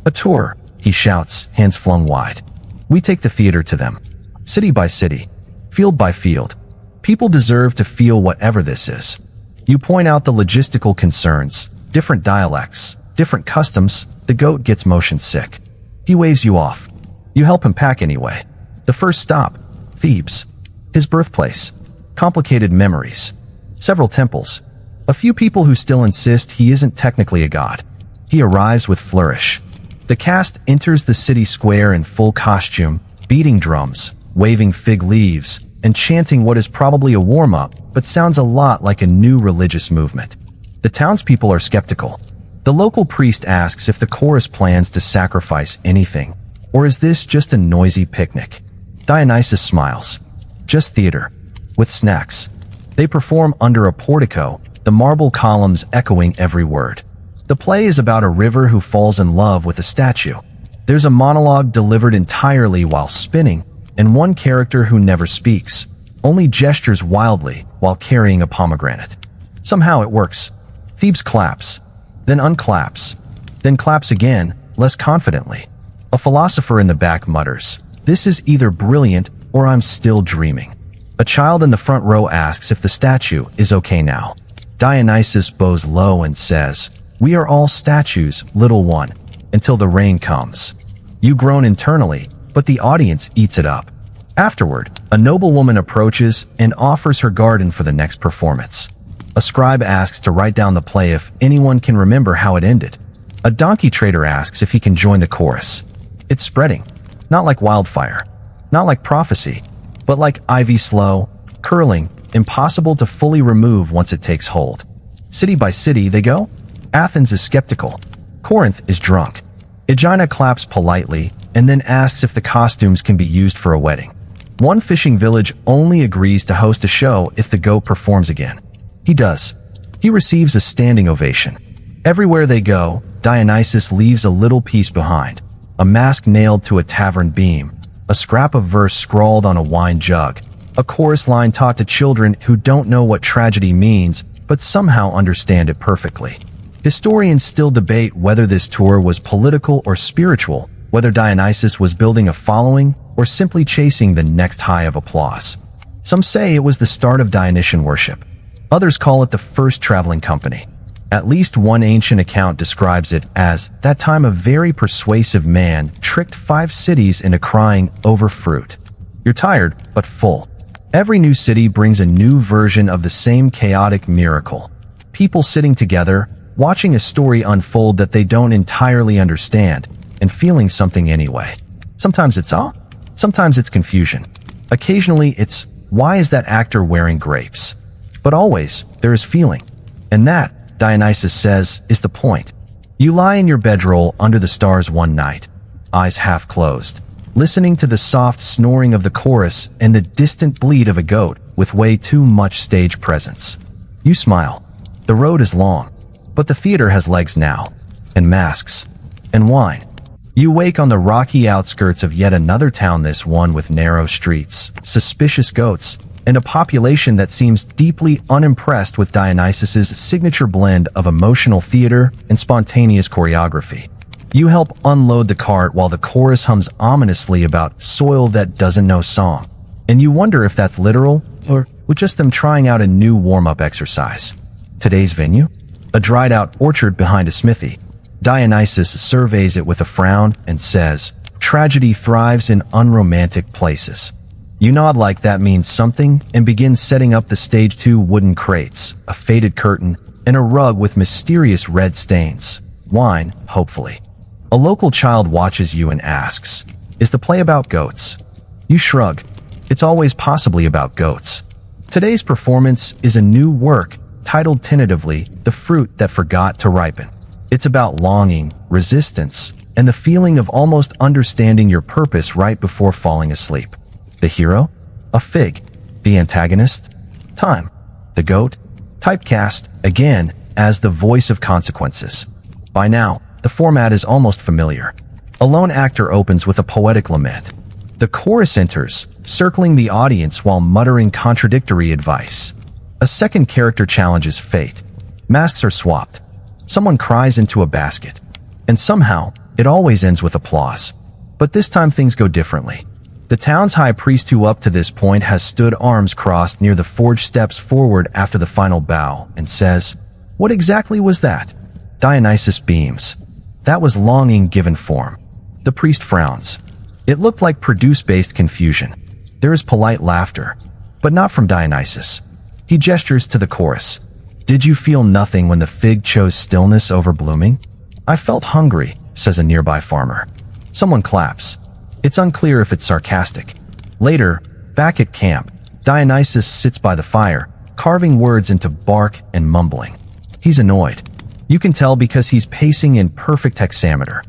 A tour," he shouts, hands flung wide. "We take the theater to them. City by city. Field by field. People deserve to feel whatever this is." You point out the logistical concerns, different dialects, different customs. The goat gets motion sick. He waves you off. You help him pack anyway. The first stop, Thebes. His birthplace. Complicated memories. Several temples. A few people who still insist he isn't technically a god. He arrives with flourish. The cast enters the city square in full costume, beating drums, waving fig leaves, and chanting what is probably a warm-up, but sounds a lot like a new religious movement. The townspeople are skeptical. The local priest asks if the chorus plans to sacrifice anything, or is this just a noisy picnic? Dionysus smiles. Just theater. With snacks. They perform under a portico, the marble columns echoing every word. The play is about a river who falls in love with a statue. There's a monologue delivered entirely while spinning, and one character who never speaks, only gestures wildly while carrying a pomegranate. Somehow it works. Thebes claps, then unclaps, then claps again, less confidently. A philosopher in the back mutters, "This is either brilliant or I'm still dreaming." A child in the front row asks if the statue is okay now. Dionysus bows low and says, "We are all statues, little one, until the rain comes." You groan internally, but the audience eats it up. Afterward, a noblewoman approaches and offers her garden for the next performance. A scribe asks to write down the play if anyone can remember how it ended. A donkey trader asks if he can join the chorus. It's spreading, not like wildfire, not like prophecy, but like ivy, slow, curling, impossible to fully remove once it takes hold. City by city they go. Athens is skeptical. Corinth is drunk. Aegina claps politely and then asks if the costumes can be used for a wedding. One fishing village only agrees to host a show if the goat performs again. He does. He receives a standing ovation. Everywhere they go, Dionysus leaves a little piece behind. A mask nailed to a tavern beam, a scrap of verse scrawled on a wine jug, a chorus line taught to children who don't know what tragedy means but somehow understand it perfectly. Historians still debate whether this tour was political or spiritual, whether Dionysus was building a following or simply chasing the next high of applause. Some say it was the start of Dionysian worship. Others call it the first traveling company. At least one ancient account describes it as, that time a very persuasive man tricked 5 cities into crying over fruit. You're tired, but full. Every new city brings a new version of the same chaotic miracle. People sitting together, watching a story unfold that they don't entirely understand, and feeling something anyway. Sometimes it's awe, Sometimes it's confusion. Occasionally it's, why is that actor wearing grapes? But always, there is feeling. And that, Dionysus says, is the point. You lie in your bedroll under the stars one night, eyes half closed, listening to the soft snoring of the chorus and the distant bleat of a goat with way too much stage presence. You smile. The road is long, but the theater has legs now, and masks, and wine. You wake on the rocky outskirts of yet another town, this one with narrow streets, suspicious goats, and a population that seems deeply unimpressed with Dionysus's signature blend of emotional theater and spontaneous choreography. You help unload the cart while the chorus hums ominously about soil that doesn't know song. And you wonder if that's literal, or with just them trying out a new warm-up exercise. Today's venue? A dried-out orchard behind a smithy. Dionysus surveys it with a frown and says, "Tragedy thrives in unromantic places." You nod like that means something and begin setting up the stage. 2 wooden crates, a faded curtain, and a rug with mysterious red stains. Wine, hopefully. A local child watches you and asks, "Is the play about goats?" You shrug. It's always possibly about goats. Today's performance is a new work titled tentatively, "The Fruit That Forgot to Ripen." It's about longing, resistance, and the feeling of almost understanding your purpose right before falling asleep. The hero? A fig. The antagonist? Time. The goat? Typecast, again, as the voice of consequences. By now, the format is almost familiar. A lone actor opens with a poetic lament. The chorus enters, circling the audience while muttering contradictory advice. A second character challenges fate. Masks are swapped. Someone cries into a basket. And somehow, it always ends with applause. But this time things go differently. The town's high priest, who up to this point has stood arms crossed near the forge, steps forward after the final bow and says, "What exactly was that?" Dionysus beams. "That was longing given form." The priest frowns. It looked like produce-based confusion. There is polite laughter, but not from Dionysus. He gestures to the chorus. "Did you feel nothing when the fig chose stillness over blooming?" "I felt hungry," says a nearby farmer. Someone claps. It's unclear if it's sarcastic. Later, back at camp, Dionysus sits by the fire, carving words into bark and mumbling. He's annoyed. You can tell because he's pacing in perfect hexameter.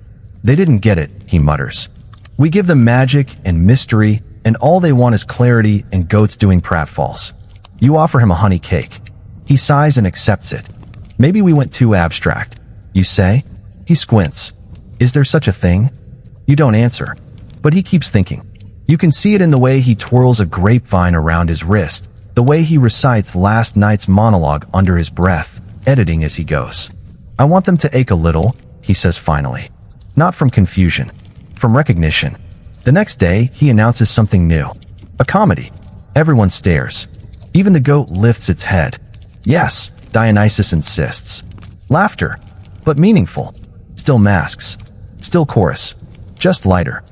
"They didn't get it," he mutters. "We give them magic and mystery, and all they want is clarity and goats doing pratfalls." You offer him a honey cake. He sighs and accepts it. "Maybe we went too abstract," you say. He squints. "Is there such a thing?" You don't answer, but he keeps thinking. You can see it in the way he twirls a grapevine around his wrist, the way he recites last night's monologue under his breath, editing as he goes. "I want them to ache a little," he says finally. Not from confusion, from recognition. The next day, he announces something new. A comedy. Everyone stares. Even the goat lifts its head. "Yes," Dionysus insists. Laughter, but meaningful. Still masks. Still chorus. Just lighter.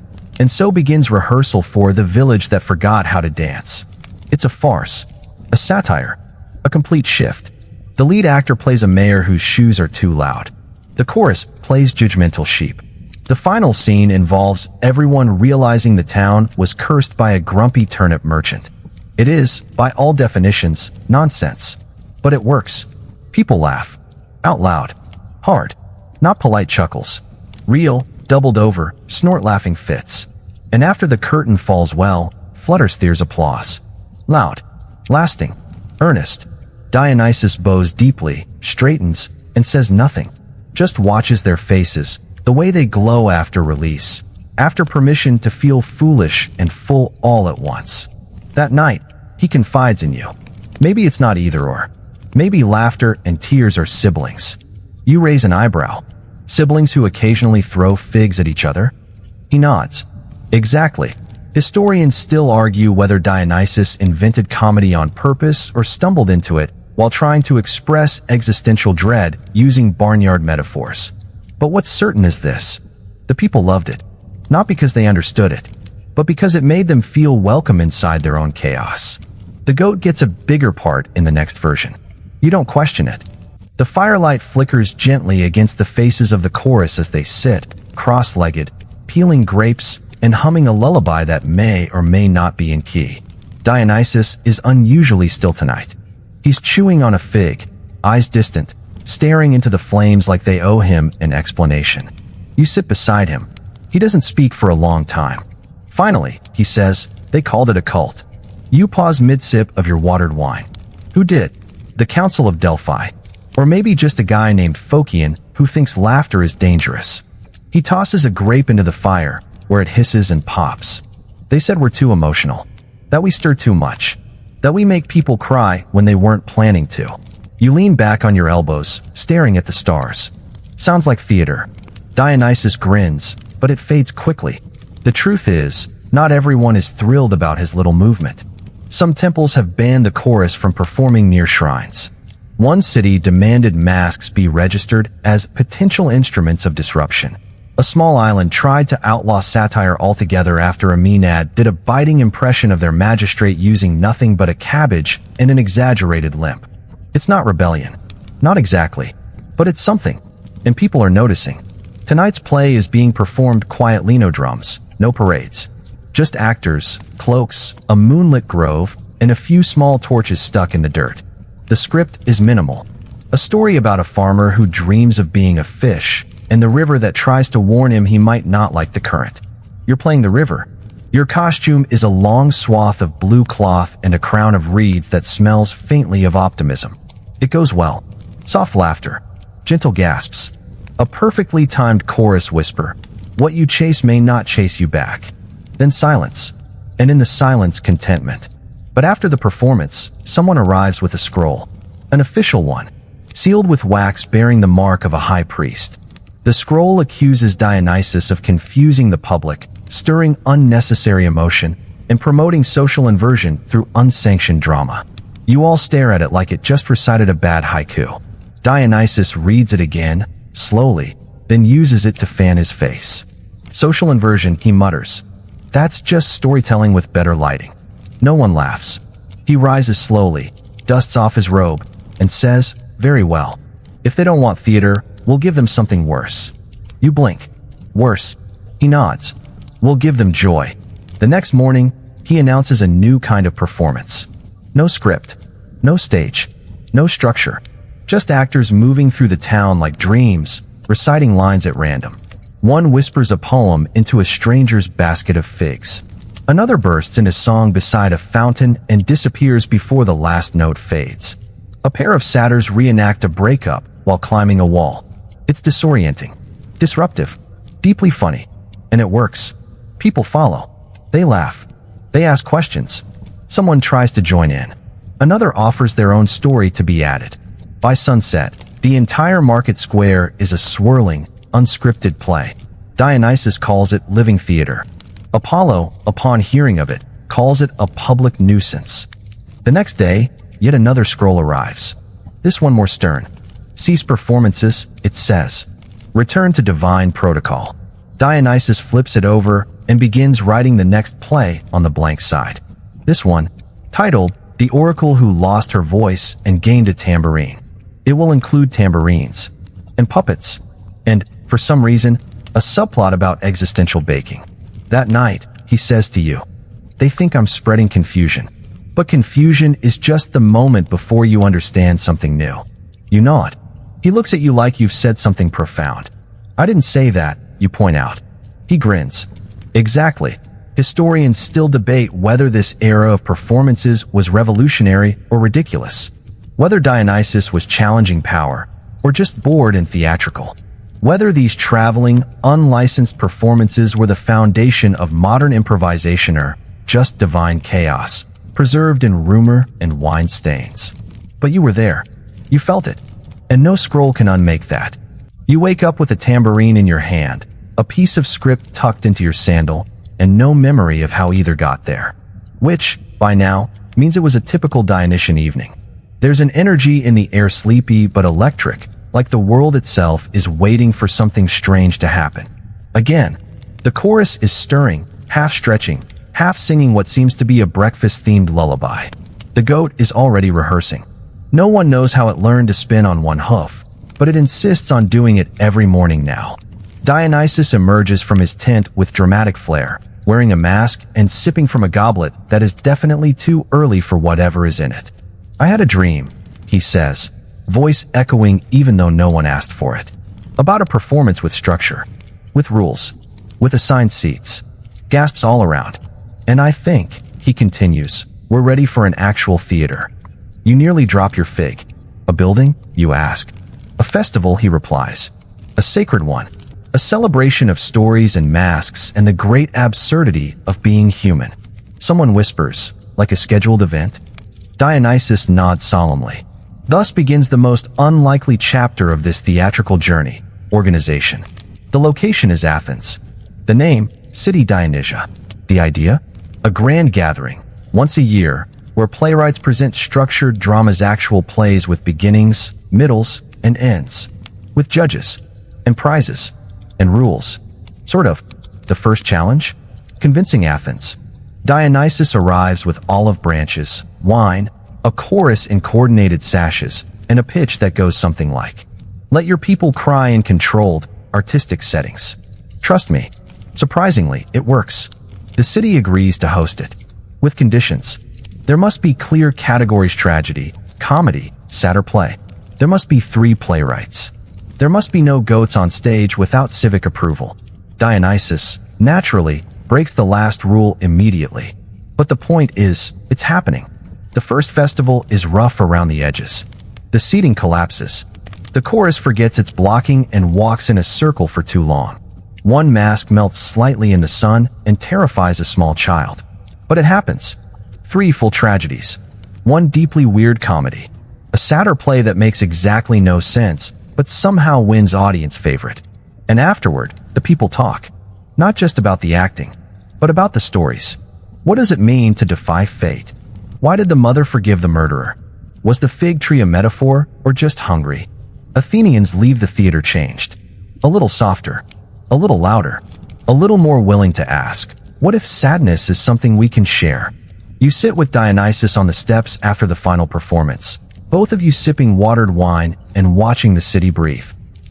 And so begins rehearsal for The Village That Forgot How to Dance. It's a farce. A satire. A complete shift. The lead actor plays a mayor whose shoes are too loud. The chorus plays judgmental sheep. The final scene involves everyone realizing the town was cursed by a grumpy turnip merchant. It is, by all definitions, nonsense. But it works. People laugh. Out loud. Hard. Not polite chuckles. Real, doubled over, snort-laughing fits. And after the curtain falls well, flutters there's applause. Loud. Lasting. Earnest. Dionysus bows deeply, straightens, and says nothing. Just watches their faces, the way they glow after release, after permission to feel foolish and full all at once. That night, he confides in you. Maybe it's not either or. Maybe laughter and tears are siblings. You raise an eyebrow. Siblings who occasionally throw figs at each other? He nods. Exactly. Historians still argue whether Dionysus invented comedy on purpose or stumbled into it while trying to express existential dread using barnyard metaphors. But what's certain is this. The people loved it. Not because they understood it, but because it made them feel welcome inside their own chaos. The goat gets a bigger part in the next version. You don't question it. The firelight flickers gently against the faces of the chorus as they sit, cross-legged, peeling grapes, and humming a lullaby that may or may not be in key. Dionysus is unusually still tonight. He's chewing on a fig, eyes distant, staring into the flames like they owe him an explanation. You sit beside him. He doesn't speak for a long time. Finally, he says, "They called it a cult." You pause mid-sip of your watered wine. Who did? The Council of Delphi. Or maybe just a guy named Phocion who thinks laughter is dangerous. He tosses a grape into the fire, where it hisses and pops. They said we're too emotional. That we stir too much. That we make people cry when they weren't planning to. You lean back on your elbows, staring at the stars. Sounds like theater. Dionysus grins, but it fades quickly. The truth is, not everyone is thrilled about his little movement. Some temples have banned the chorus from performing near shrines. One city demanded masks be registered as potential instruments of disruption. A small island tried to outlaw satire altogether after a Maenad did a biting impression of their magistrate using nothing but a cabbage and an exaggerated limp. It's not rebellion. Not exactly. But it's something. And people are noticing. Tonight's play is being performed quietly, no drums, no parades. Just actors, cloaks, a moonlit grove, and a few small torches stuck in the dirt. The script is minimal. A story about a farmer who dreams of being a fish, and the river that tries to warn him he might not like the current. You're playing the river. Your costume is a long swath of blue cloth and a crown of reeds that smells faintly of optimism. It goes well. Soft laughter. Gentle gasps. A perfectly timed chorus whisper. What you chase may not chase you back. Then silence. And in the silence, contentment. But after the performance, someone arrives with a scroll. An official one. Sealed with wax bearing the mark of a high priest. The scroll accuses Dionysus of confusing the public, stirring unnecessary emotion, and promoting social inversion through unsanctioned drama. You all stare at it like it just recited a bad haiku. Dionysus reads it again, slowly, then uses it to fan his face. Social inversion, he mutters. That's just storytelling with better lighting. No one laughs. He rises slowly, dusts off his robe, and says, "Very well. If they don't want theater, we'll give them something worse." You blink. Worse. He nods. We'll give them joy. The next morning, he announces a new kind of performance. No script. No stage. No structure. Just actors moving through the town like dreams, reciting lines at random. One whispers a poem into a stranger's basket of figs. Another bursts into song beside a fountain and disappears before the last note fades. A pair of satyrs reenact a breakup while climbing a wall. It's disorienting, disruptive, deeply funny, and it works. People follow. They laugh. They ask questions. Someone tries to join in. Another offers their own story to be added. By sunset, the entire market square is a swirling, unscripted play. Dionysus calls it living theater. Apollo, upon hearing of it, calls it a public nuisance. The next day, yet another scroll arrives. This one more stern. Cease performances, it says. Return to divine protocol. Dionysus flips it over and begins writing the next play on the blank side. This one, titled The Oracle Who Lost Her Voice and Gained a Tambourine. It will include tambourines and puppets and, for some reason, a subplot about existential baking. That night, he says to you, "They think I'm spreading confusion. But confusion is just the moment before you understand something new." You nod. He looks at you like you've said something profound. "I didn't say that," you point out. He grins. Exactly. Historians still debate whether this era of performances was revolutionary or ridiculous. Whether Dionysus was challenging power, or just bored and theatrical. Whether these traveling, unlicensed performances were the foundation of modern improvisation or just divine chaos, preserved in rumor and wine stains. But you were there. You felt it. And no scroll can unmake that. You wake up with a tambourine in your hand, a piece of script tucked into your sandal, and no memory of how either got there. Which, by now, means it was a typical Dionysian evening. There's an energy in the air, sleepy but electric, like the world itself is waiting for something strange to happen. Again, the chorus is stirring, half stretching, half singing what seems to be a breakfast-themed lullaby. The goat is already rehearsing. No one knows how it learned to spin on one hoof, but it insists on doing it every morning now. Dionysus emerges from his tent with dramatic flair, wearing a mask and sipping from a goblet that is definitely too early for whatever is in it. I had a dream, he says, voice echoing even though no one asked for it. About a performance with structure, with rules, with assigned seats. Gasps all around. And I think, he continues, we're ready for an actual theater. You nearly drop your fig. A building? You ask. A festival, he replies. A sacred one. A celebration of stories and masks and the great absurdity of being human. Someone whispers, like a scheduled event. Dionysus nods solemnly. Thus begins the most unlikely chapter of this theatrical journey, organization. The location is Athens. The name, City Dionysia. The idea? A grand gathering, once a year, where playwrights present structured dramas, actual plays with beginnings, middles, and ends. With judges, and prizes, and rules. Sort of. The first challenge? Convincing Athens. Dionysus arrives with olive branches, wine, a chorus in coordinated sashes, and a pitch that goes something like, let your people cry in controlled, artistic settings. Trust me. Surprisingly, it works. The city agrees to host it. With conditions. There must be clear categories: tragedy, comedy, satyr play. There must be 3 playwrights. There must be no goats on stage without civic approval. Dionysus, naturally, breaks the last rule immediately. But the point is, it's happening. The first festival is rough around the edges. The seating collapses. The chorus forgets its blocking and walks in a circle for too long. One mask melts slightly in the sun and terrifies a small child. But it happens. 3 full tragedies. 1 deeply weird comedy. A satyr play that makes exactly no sense, but somehow wins audience favorite. And afterward, the people talk. Not just about the acting, but about the stories. What does it mean to defy fate? Why did the mother forgive the murderer? Was the fig tree a metaphor or just hungry? Athenians leave the theater changed. A little softer. A little louder. A little more willing to ask, what if sadness is something we can share? You sit with Dionysus on the steps after the final performance, both of you sipping watered wine and watching the city breathe.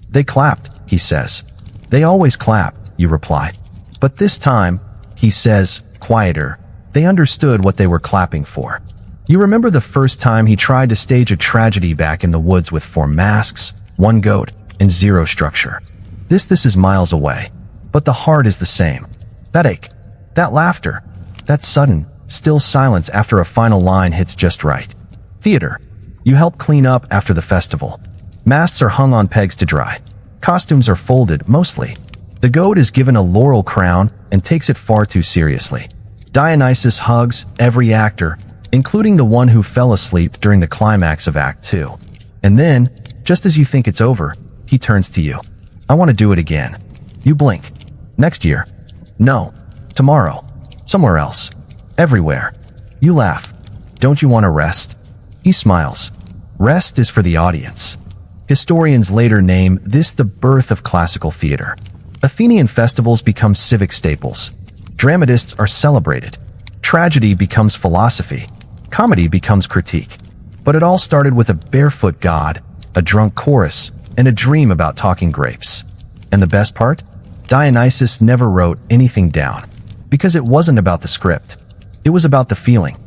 They clapped, he says. They always clap, you reply. But this time, he says, quieter, they understood what they were clapping for. You remember the first time he tried to stage a tragedy back in the woods with 4 masks, 1 goat, and 0 structure. This is miles away. But the heart is the same. That ache, that laughter, that sudden, still silence after a final line hits just right. Theater. You help clean up after the festival. Masks are hung on pegs to dry. Costumes are folded, mostly. The goat is given a laurel crown and takes it far too seriously. Dionysus hugs every actor, including the one who fell asleep during the climax of Act 2. And then, just as you think it's over, he turns to you. I want to do it again. You blink. Next year. No. Tomorrow. Somewhere else. Everywhere. You laugh. Don't you want to rest? He smiles. Rest is for the audience. Historians later name this the birth of classical theater. Athenian festivals become civic staples. Dramatists are celebrated. Tragedy becomes philosophy. Comedy becomes critique. But it all started with a barefoot god, a drunk chorus, and a dream about talking grapes. And the best part? Dionysus never wrote anything down. Because it wasn't about the script. It was about the feeling.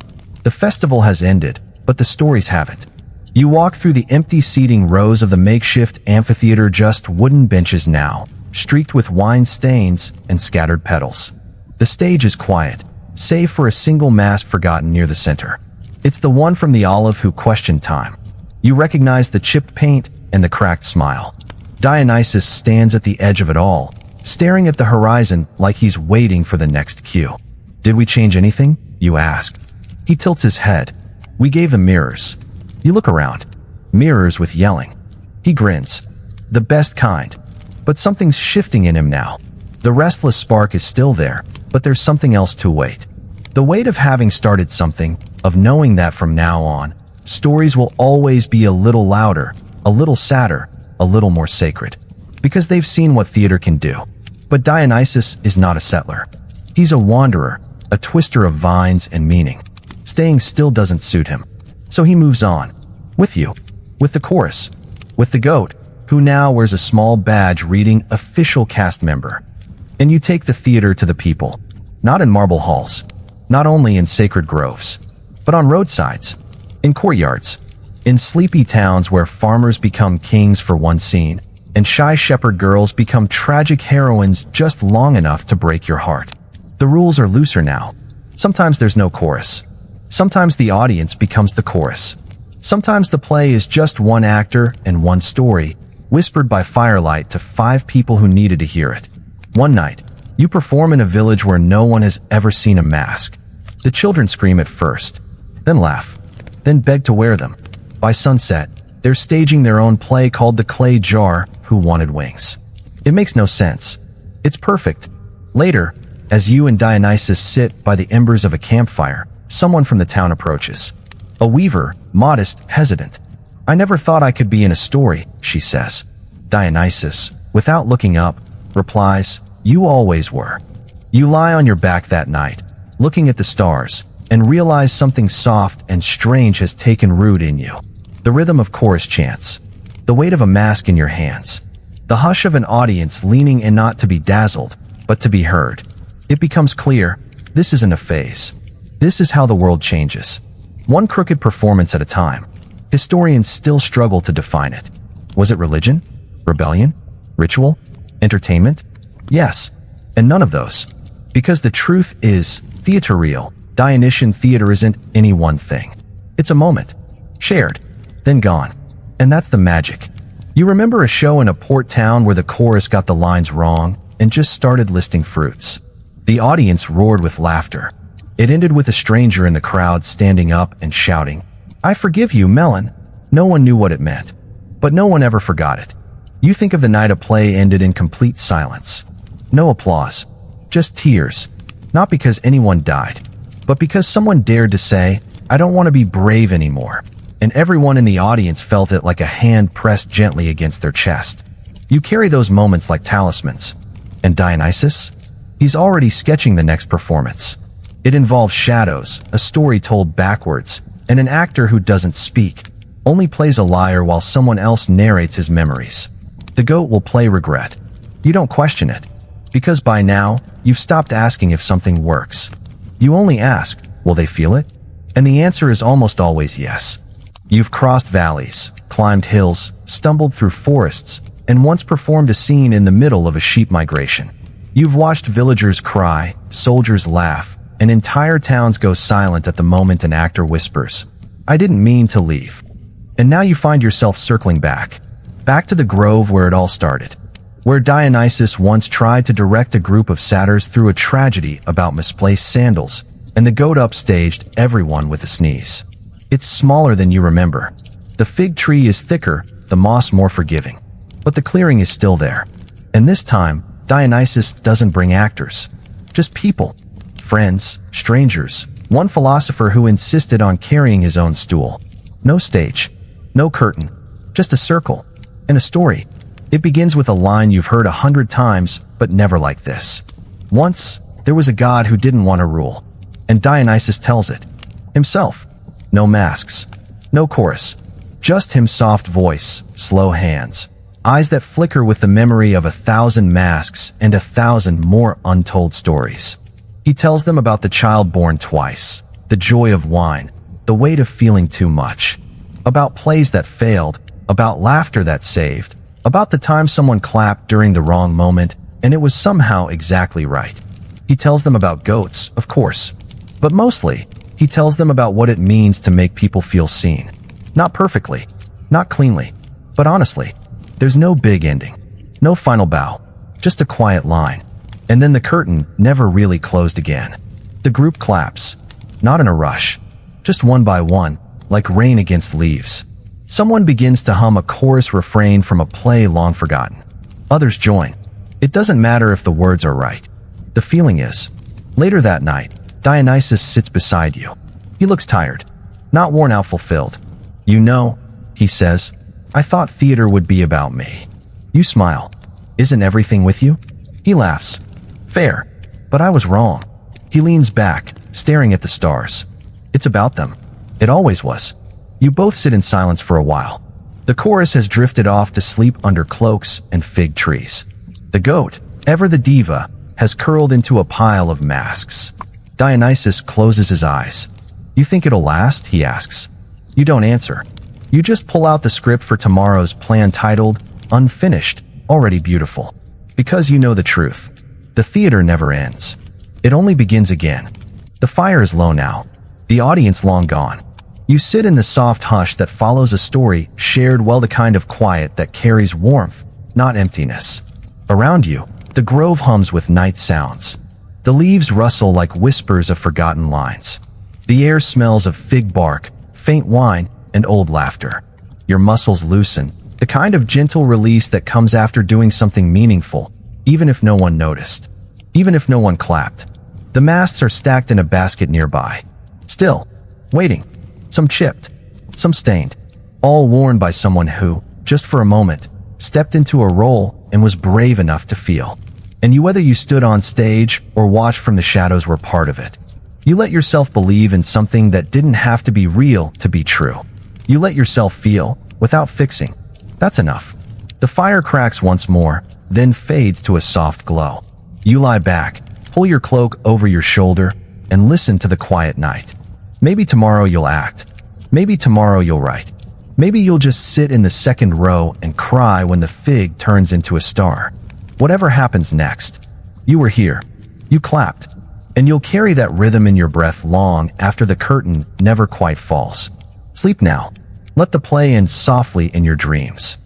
The festival has ended, but the stories haven't. You walk through the empty seating rows of the makeshift amphitheater, just wooden benches now, streaked with wine stains and scattered petals. The stage is quiet, save for a single mask forgotten near the center. It's the one from the olive who questioned time. You recognize the chipped paint and the cracked smile. Dionysus stands at the edge of it all, staring at the horizon like he's waiting for the next cue. Did we change anything? You ask. He tilts his head. We gave them mirrors. You look around. Mirrors with yelling. He grins. The best kind. But something's shifting in him now. The restless spark is still there, but there's something else to wait. The weight of having started something, of knowing that from now on, stories will always be a little louder, a little sadder, a little more sacred. Because they've seen what theater can do. But Dionysus is not a settler. He's a wanderer, a twister of vines and meaning. Staying still doesn't suit him. So he moves on. With you. With the chorus. With the goat, who now wears a small badge reading official cast member. And you take the theater to the people. Not in marble halls, not only in sacred groves, but on roadsides, in courtyards, in sleepy towns where farmers become kings for one scene, and shy shepherd girls become tragic heroines just long enough to break your heart. The rules are looser now. Sometimes there's no chorus. Sometimes the audience becomes the chorus. Sometimes the play is just one actor and one story, whispered by firelight to 5 people who needed to hear it. One night, you perform in a village where no one has ever seen a mask. The children scream at first, then laugh, then beg to wear them. By sunset, they're staging their own play called The Clay Jar Who Wanted Wings. It makes no sense. It's perfect. Later, as you and Dionysus sit by the embers of a campfire, someone from the town approaches. A weaver, modest, hesitant. "I never thought I could be in a story," she says. Dionysus, without looking up, replies, "You always were." You lie on your back that night, looking at the stars, and realize something soft and strange has taken root in you. The rhythm of chorus chants, the weight of a mask in your hands, the hush of an audience leaning in not to be dazzled, but to be heard. It becomes clear, this isn't a phase. This is how the world changes. One crooked performance at a time. Historians still struggle to define it. Was it religion? Rebellion? Ritual? Entertainment? Yes, and none of those. Because the truth is, theater real, Dionysian theater isn't any one thing. It's a moment. Shared. Then gone. And that's the magic. You remember a show in a port town where the chorus got the lines wrong and just started listing fruits. The audience roared with laughter. It ended with a stranger in the crowd standing up and shouting, "I forgive you, melon." No one knew what it meant, but no one ever forgot it. You think of the night a play ended in complete silence. No applause, just tears. Not because anyone died, but because someone dared to say, "I don't want to be brave anymore." And everyone in the audience felt it like a hand pressed gently against their chest. You carry those moments like talismans. And Dionysus? He's already sketching the next performance. It involves shadows, a story told backwards, and an actor who doesn't speak, only plays a liar while someone else narrates his memories. The goat will play regret. You don't question it, because by now, you've stopped asking if something works. You only ask, will they feel it? And the answer is almost always yes. You've crossed valleys, climbed hills, stumbled through forests, and once performed a scene in the middle of a sheep migration. You've watched villagers cry, soldiers laugh, and entire towns go silent at the moment an actor whispers, "I didn't mean to leave." And now you find yourself circling back to the grove where it all started, where Dionysus once tried to direct a group of satyrs through a tragedy about misplaced sandals, and the goat upstaged everyone with a sneeze. It's smaller than you remember. The fig tree is thicker, the moss more forgiving. But the clearing is still there. And this time, Dionysus doesn't bring actors, just people. Friends, strangers, one philosopher who insisted on carrying his own stool. No stage, no curtain, just a circle, and a story. It begins with a line you've heard 100 times, but never like this. Once, there was a god who didn't want to rule, and Dionysus tells it. Himself. No masks, no chorus, just him, soft voice, slow hands, eyes that flicker with the memory of 1,000 masks and 1,000 more untold stories. He tells them about the child born twice, the joy of wine, the weight of feeling too much, about plays that failed, about laughter that saved, about the time someone clapped during the wrong moment and it was somehow exactly right. He tells them about goats, of course, but mostly, he tells them about what it means to make people feel seen. Not perfectly, not cleanly, but honestly. There's no big ending, no final bow, just a quiet line. And then the curtain never really closed again. The group claps, not in a rush, just one by one, like rain against leaves. Someone begins to hum a chorus refrain from a play long forgotten. Others join. It doesn't matter if the words are right. The feeling is. Later that night, Dionysus sits beside you. He looks tired, not worn out, fulfilled. "You know," he says, "I thought theater would be about me." You smile. "Isn't everything with you?" He laughs. "Fair, but I was wrong." He leans back, staring at the stars. "It's about them. It always was." You both sit in silence for a while. The chorus has drifted off to sleep under cloaks and fig trees. The goat, ever the diva, has curled into a pile of masks. Dionysus closes his eyes. "You think it'll last?" he asks. You don't answer. You just pull out the script for tomorrow's plan titled, Unfinished, Already Beautiful. Because you know the truth. The theater never ends. It only begins again. The fire is low now. The audience long gone. You sit in the soft hush that follows a story shared, well, the kind of quiet that carries warmth, not emptiness. Around you, the grove hums with night sounds. The leaves rustle like whispers of forgotten lines. The air smells of fig bark, faint wine, and old laughter. Your muscles loosen, the kind of gentle release that comes after doing something meaningful, even if no one noticed, even if no one clapped. The masks are stacked in a basket nearby. Still, waiting. Some chipped, some stained, all worn by someone who, just for a moment, stepped into a role and was brave enough to feel. And you, whether you stood on stage or watched from the shadows, were part of it. You let yourself believe in something that didn't have to be real to be true. You let yourself feel, without fixing. That's enough. The fire cracks once more, then fades to a soft glow. You lie back, pull your cloak over your shoulder, and listen to the quiet night. Maybe tomorrow you'll act. Maybe tomorrow you'll write. Maybe you'll just sit in the second row and cry when the fig turns into a star. Whatever happens next, you were here. You clapped. And you'll carry that rhythm in your breath long after the curtain never quite falls. Sleep now. Let the play end softly in your dreams.